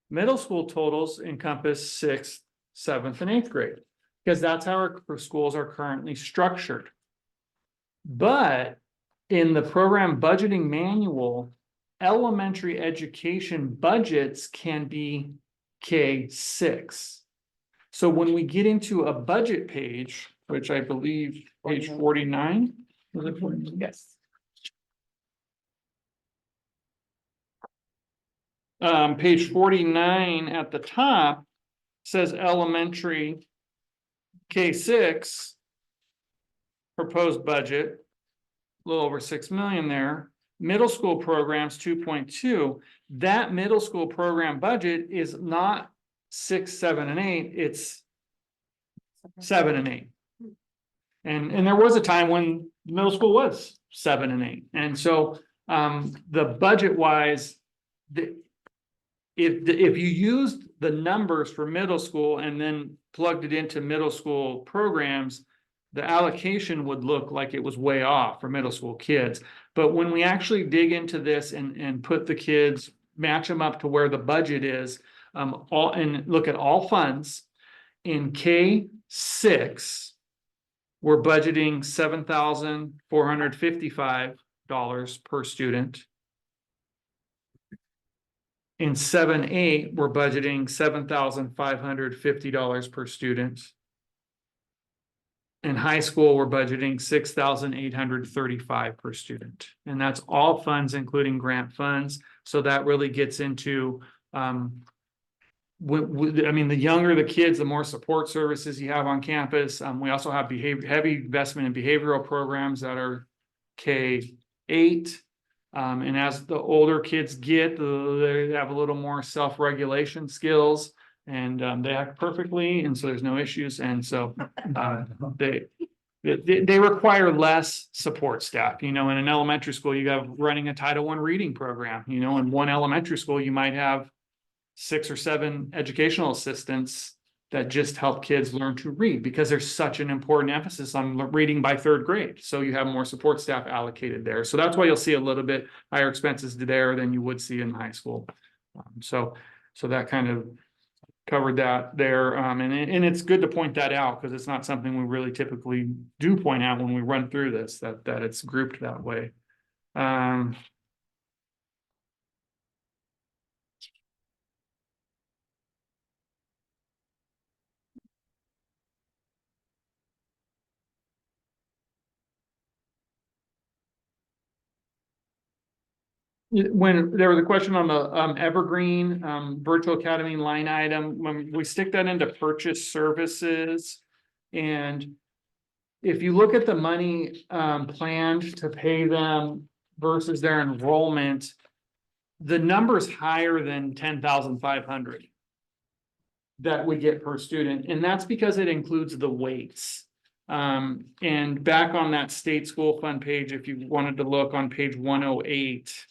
Middle school totals encompass 6th, 7th, and 8th grade. Because that's how our schools are currently structured. But in the program budgeting manual, elementary education budgets can be K6. So when we get into a budget page, which I believe page 49. is it 49? Yes. Page 49 at the top says elementary K6 proposed budget, a little over 6 million there. Middle school programs 2.2. That middle school program budget is not 6, 7, and 8. It's 7 and 8. And there was a time when middle school was 7 and 8. And so the budget wise, if you used the numbers for middle school and then plugged it into middle school programs, the allocation would look like it was way off for middle school kids. But when we actually dig into this and put the kids, match them up to where the budget is, and look at all funds, in K6, we're budgeting $7,455 per student. In 7-8, we're budgeting $7,550 per student. In high school, we're budgeting $6,835 per student. And that's all funds, including grant funds. So that really gets into, I mean, the younger the kids, the more support services you have on campus. We also have heavy investment in behavioral programs that are K8. And as the older kids get, they have a little more self-regulation skills, and they act perfectly, and so there's no issues. And so they require less support staff. You know, in an elementary school, you have running a Title I reading program. You know, in one elementary school, you might have 6 or 7 educational assistants that just help kids learn to read, because there's such an important emphasis on reading by 3rd grade. So you have more support staff allocated there. So that's why you'll see a little bit higher expenses there than you would see in high school. So that kind of covered that there. And it's good to point that out, because it's not something we really typically do point out when we run through this, that it's grouped that way. When there was a question on the Evergreen Virtual Academy line item, when we stick that into purchase services, and if you look at the money planned to pay them versus their enrollment, the number's higher than 10,500 that we get per student, and that's because it includes the weights. And back on that state school fund page, if you wanted to look on page 108.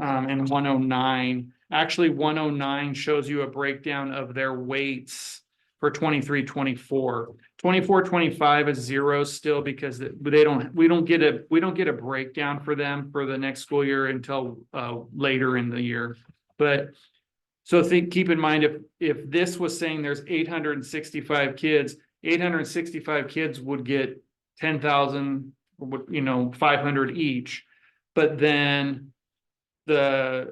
And 109, actually 109 shows you a breakdown of their weights for 23-24. 24-25 is 0 still, because we don't get a breakdown for them for the next school year until later in the year. But so keep in mind, if this was saying there's 865 kids, 865 kids would get 10,000, 500 each, but then there'll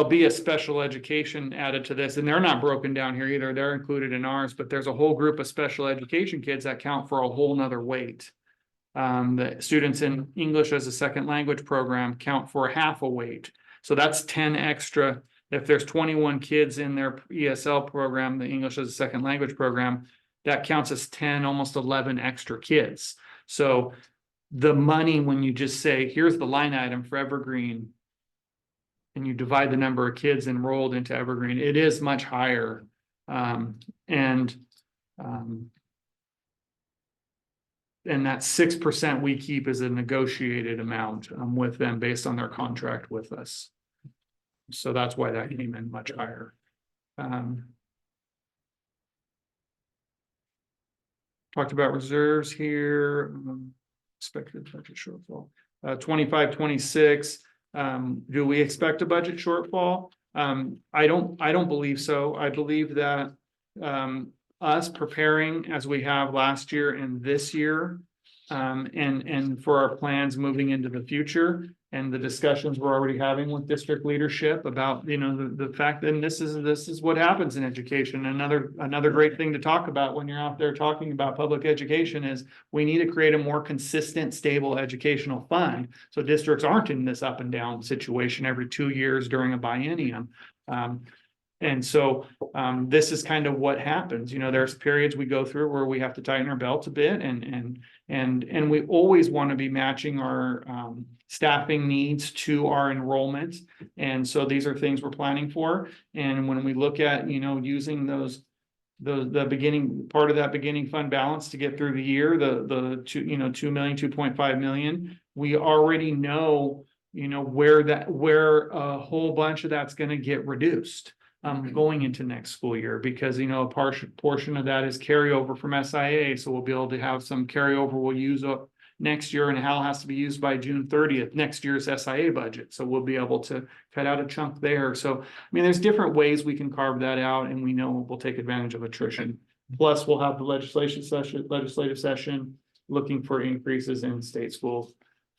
be a special education added to this, and they're not broken down here either. They're included in ours, but there's a whole group of special education kids that count for a whole nother weight. The students in English as a second language program count for half a weight. So that's 10 extra. If there's 21 kids in their ESL program, the English as a second language program, that counts as 10, almost 11 extra kids. So the money, when you just say, here's the line item for Evergreen, and you divide the number of kids enrolled into Evergreen, it is much higher. And that 6% we keep is a negotiated amount with them based on their contract with us. So that's why that came in much higher. Talked about reserves here. Expected budget shortfall. 25-26. Do we expect a budget shortfall? I don't believe so. I believe that us preparing as we have last year and this year. And for our plans moving into the future and the discussions we're already having with district leadership about, the fact that this is what happens in education. Another great thing to talk about when you're out there talking about public education is we need to create a more consistent, stable educational fund. So districts aren't in this up and down situation every 2 years during a biennium. And so this is kind of what happens. There's periods we go through where we have to tighten our belts a bit and we always want to be matching our staffing needs to our enrollment. And so these are things we're planning for. And when we look at, using the beginning part of that beginning fund balance to get through the year, the 2.5 million, we already know, where a whole bunch of that's going to get reduced. Going into next school year, because a portion of that is carryover from SIA, so we'll be able to have some carryover we'll use up next year, and Hal has to be used by June 30th, next year's SIA budget, so we'll be able to cut out a chunk there. So there's different ways we can carve that out, and we know we'll take advantage of attrition. Plus, we'll have the legislative session looking for increases in state school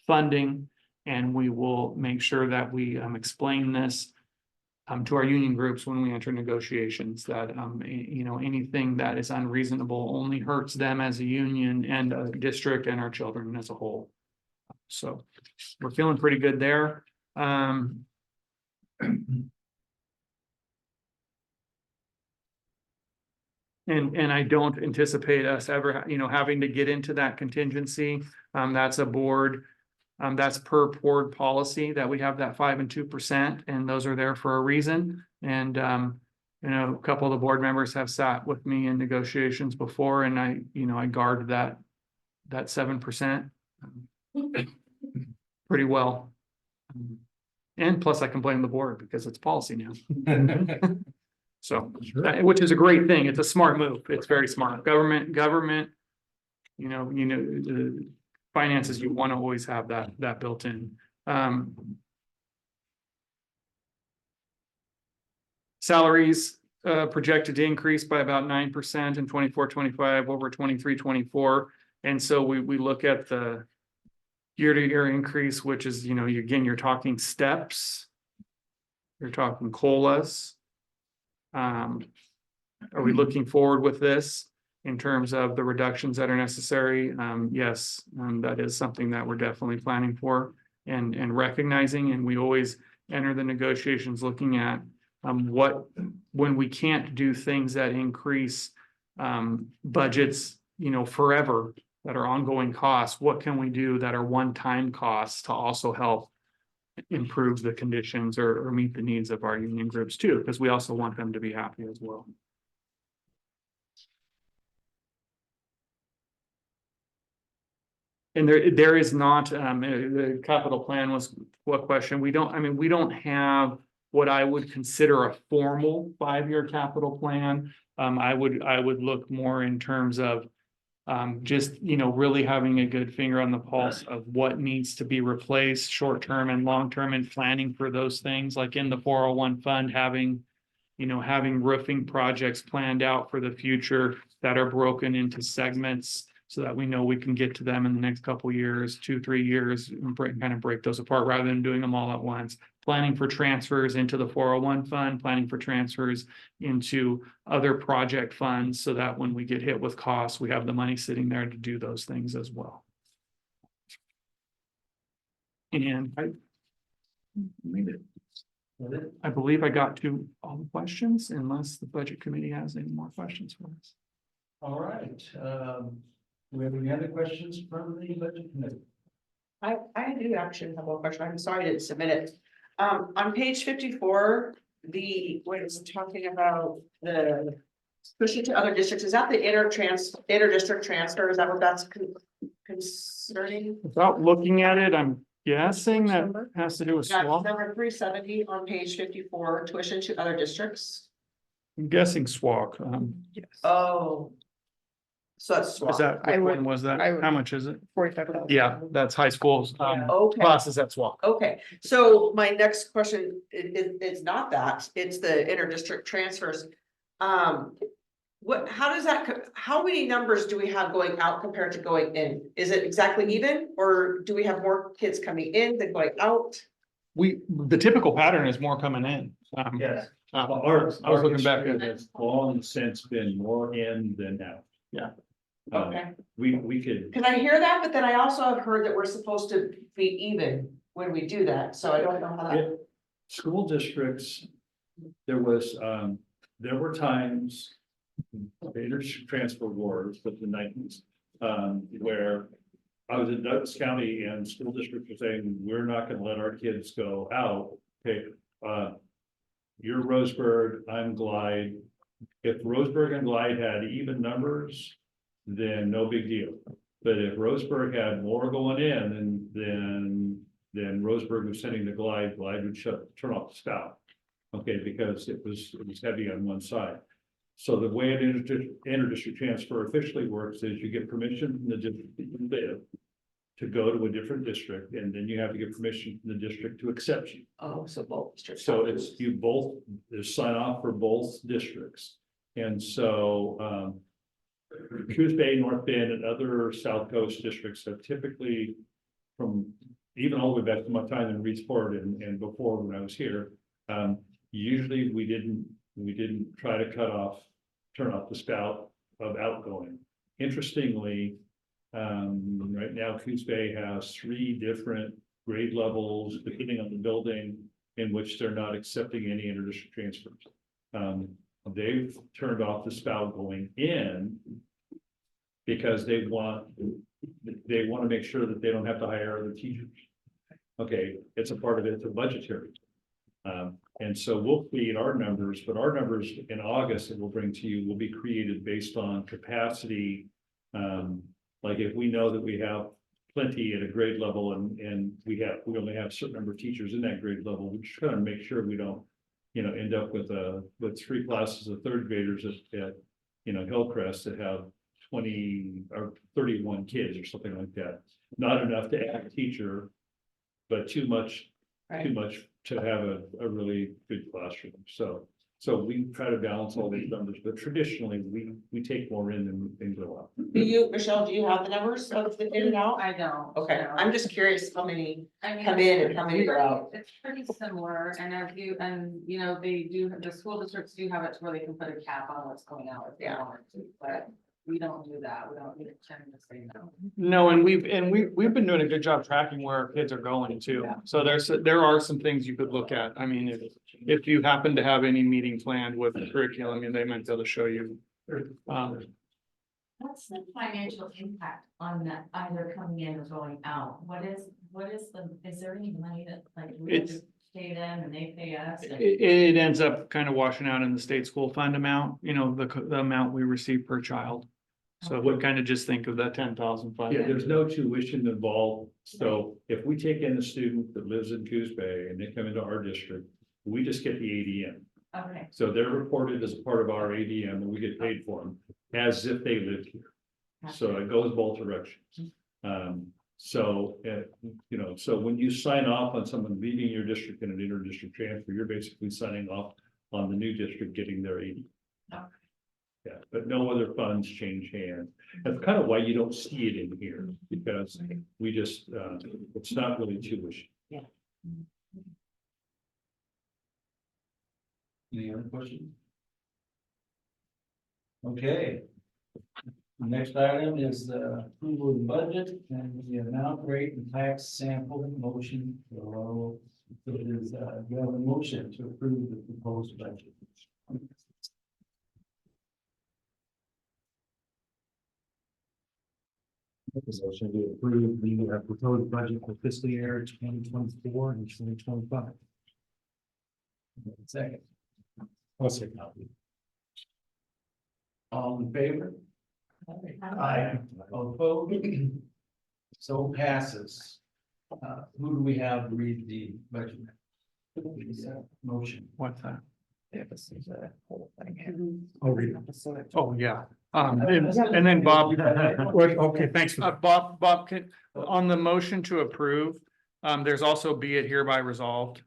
funding, and we will make sure that we explain this to our union groups when we enter negotiations, that anything that is unreasonable only hurts them as a union and a district and our children as a whole. So we're feeling pretty good there. And I don't anticipate us ever having to get into that contingency. That's a board. That's per board policy that we have that 5% and 2%, and those are there for a reason. And a couple of the board members have sat with me in negotiations before, and I guard that 7% pretty well. And plus, I can blame the board because it's policy now. So, which is a great thing. It's a smart move. It's very smart. Government. The finances, you want to always have that built in. Salaries projected to increase by about 9% in 24-25 over 23-24. And so we look at the year-to-year increase, which is, again, you're talking steps, you're talking COLAs. Are we looking forward with this? In terms of the reductions that are necessary, yes, that is something that we're definitely planning for and recognizing. And we always enter the negotiations looking at when we can't do things that increase budgets, forever, that are ongoing costs. What can we do that are one-time costs to also help improve the conditions or meet the needs of our union groups too? Because we also want them to be happy as well. And there is not, the capital plan was what question? We don't have what I would consider a formal 5-year capital plan. I would look more in terms of just, really having a good finger on the pulse of what needs to be replaced short-term and long-term, and planning for those things, like in the 401 fund, having roofing projects planned out for the future that are broken into segments, so that we know we can get to them in the next couple of years, 2-3 years, and break those apart rather than doing them all at once. Planning for transfers into the 401 fund, planning for transfers into other project funds, so that when we get hit with costs, we have the money sitting there to do those things as well. And I believe I got to all the questions, unless the budget committee has any more questions for us. All right. Do we have any other questions from the budget committee? I do actually have one question. I'm sorry I didn't submit it. On page 54, when it's talking about the pushing to other districts, is that the inter-district transfer? Is that what that's concerning? Without looking at it, I'm guessing that has to do with That's SWAC. number 370 on page 54, tuition to other districts. I'm guessing SWAC. Yes. Oh. So that's Is SWAC. that, I which would- one was that? I would- How much is it? 45,000. Yeah, that's high schools. Okay. Classes at SWAC. Okay, so my next question is not that, it's the inter-district transfers. how does that, how many numbers do we have going out compared to going in? Is it exactly even, or do we have more kids coming in than going out? The typical pattern is more coming in. Yes. Our I was looking back history at, has long since been more in than out. Yeah. Okay, We could, can I hear that? But then I also have heard that we're supposed to be even when we do that, so I don't know how that. school districts, there were times. Transfer wars of the nineties, where I was in Douglas County and school districts were saying, we're not gonna let our kids go out. Okay, you're Roseburg, I'm Glide. If Roseburg and Glide had even numbers, then no big deal. But if Roseburg had more going in, then Roseburg was sending the Glide would turn off the spout. Okay, because it was heavy on one side. So the way an interdistrict transfer officially works is you get permission from the district that you live to go to a different district, and then you have to get permission from the district to accept you. Oh, so both districts. So it's you both, there's sign off for both districts. And so Coos Bay, North Bend, and other South Coast districts have typically, from even all the way back to my time in Reedsport and before when I was here, usually we didn't try to turn off the spout of outgoing. Interestingly, right now Coos Bay has 3 different grade levels, depending on the building, in which they're not accepting any interdistrict transfers. They've turned off the spout going in because they want to make sure that they don't have to hire other teachers. Okay, it's a part of it, it's a budgetary. And so we'll create our numbers, but our numbers in August that we'll bring to you will be created based on capacity. Like if we know that we have plenty at a grade level and we only have a certain number of teachers in that grade level, we just kind of make sure we don't, end up with 3 classes of 3rd graders at Hillcrest that have 20 or 31 kids or something like that. Not enough to add a teacher, but too much to have a really good classroom. So we try to balance all these numbers, but traditionally we take more in than go out. Michelle, do you have the numbers of the in and out? I don't. Okay, no. I'm just curious how many I mean, come in and how many go out. It's pretty similar, and the school districts do have it to where they can put a cap on what's going out if they Yeah. want to, but we don't do that, we don't tend to say no. no, and we've been doing a good job tracking where our kids are going too. So there are some things you could look at. I mean, if you happen to have any meeting planned with the curriculum, and they might be able to show you. What's the financial impact on that either coming in or going out? Is there any money that we have to pay them and they pay us? It ends up kind of washing out in the state school fund amount, the amount we receive per child. So we kind of just think of that 10,000. Yeah, there's no tuition involved. So if we take in a student that lives in Coos Bay and they come into our district, we just get the ADM. Okay. So they're reported as a part of our ADM and we get paid for them as if they lived here. So it goes both directions. So when you sign off on someone leaving your district in an interdistrict transfer, you're basically signing off on the new district getting their ADM. Okay. Yeah, but no other funds change hands. That's kind of why you don't see it in here, because we just, it's not really tuition. Any other questions? Okay. The next item is the approval of the budget and the amount, rate, and tax sample motion. So it is, you have a motion to approve the proposed budget. Motion to approve the proposed budget for fiscal year 2024 and 2025. Second, I'll second. all in favor? Aye. All opposed? So passes. Who do we have read the budget? Motion. What's that? I'll read it. Oh, yeah. And then Bob. Okay, thanks. Bob, on the motion to approve, there's also be it hereby resolved.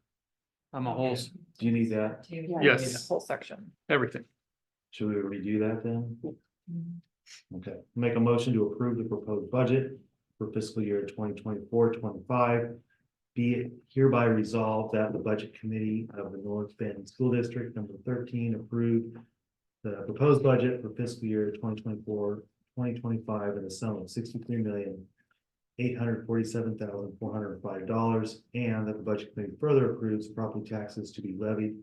A whole, Do you need that? yes, Whole section. everything. Should we redo that then? Okay, make a motion to approve the proposed budget for fiscal year 2024-25. Be it hereby resolved that the Budget Committee of the North Bend School District number 13 approved the proposed budget for fiscal year 2024-2025 in the sum of $63,847,405, and that the Budget Committee further approves property taxes to be levied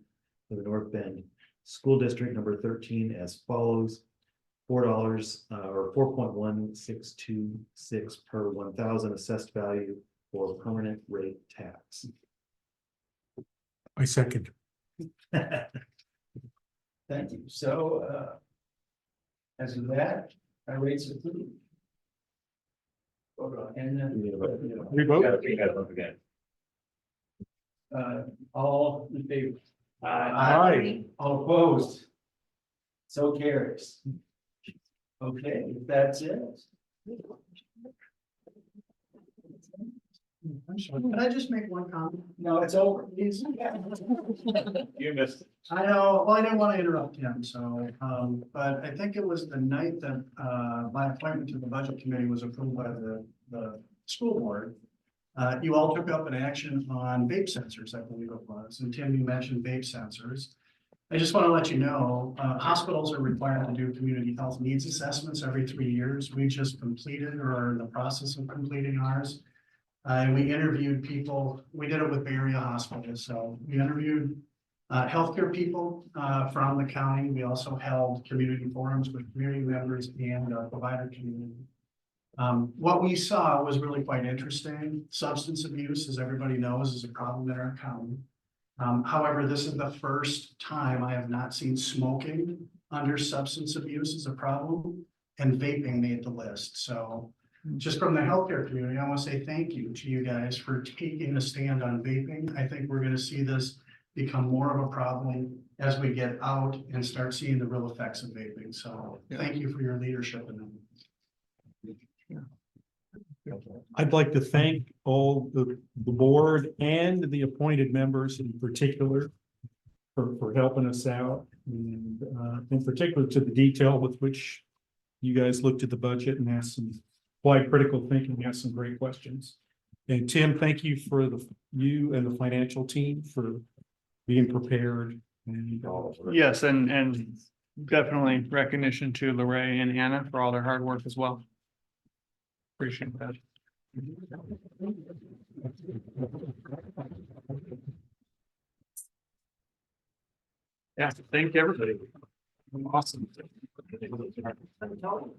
for the North Bend School District number 13 as follows: $4 or 4.1626 per 1,000 assessed value for permanent rate tax. I second. Thank you. So, as of that, our rates approved. And then, We vote. We gotta vote again. all in favor? Aye. All opposed? So carries. Okay, if that's it. I'm sorry, can I just make one comment? No, it's over. You missed. I know, well, I didn't want to interrupt him, so, but I think it was the night that, my appointment to the budget committee was approved by the school board. You all took up an action on vape sensors, I believe it was, and Tim, you mentioned vape sensors. I just want to let you know, hospitals are required to do community health needs assessments every 3 years. We just completed or are in the process of completing ours. And we interviewed people, we did it with Bay Area Hospital, so we interviewed healthcare people from the county. We also held community forums with community members and provider community. What we saw was really quite interesting. Substance abuse, as everybody knows, is a problem in our county. However, this is the first time I have not seen smoking under substance abuse as a problem, and vaping made the list. So just from the healthcare community, I want to say thank you to you guys for taking a stand on vaping. I think we're going to see this become more of a problem as we get out and start seeing the real effects of vaping. So thank you for your leadership in them. I'd like to thank all the board and the appointed members in particular for helping us out, and in particular to the detail with which you guys looked at the budget and asked some quite critical thinking, asked some great questions. And Tim, thank you for you and the financial team for being prepared. And Yes, and definitely recognition to Lorraine and Anna for all their hard work as well. Appreciate that. Yeah, thank you, everybody. Awesome.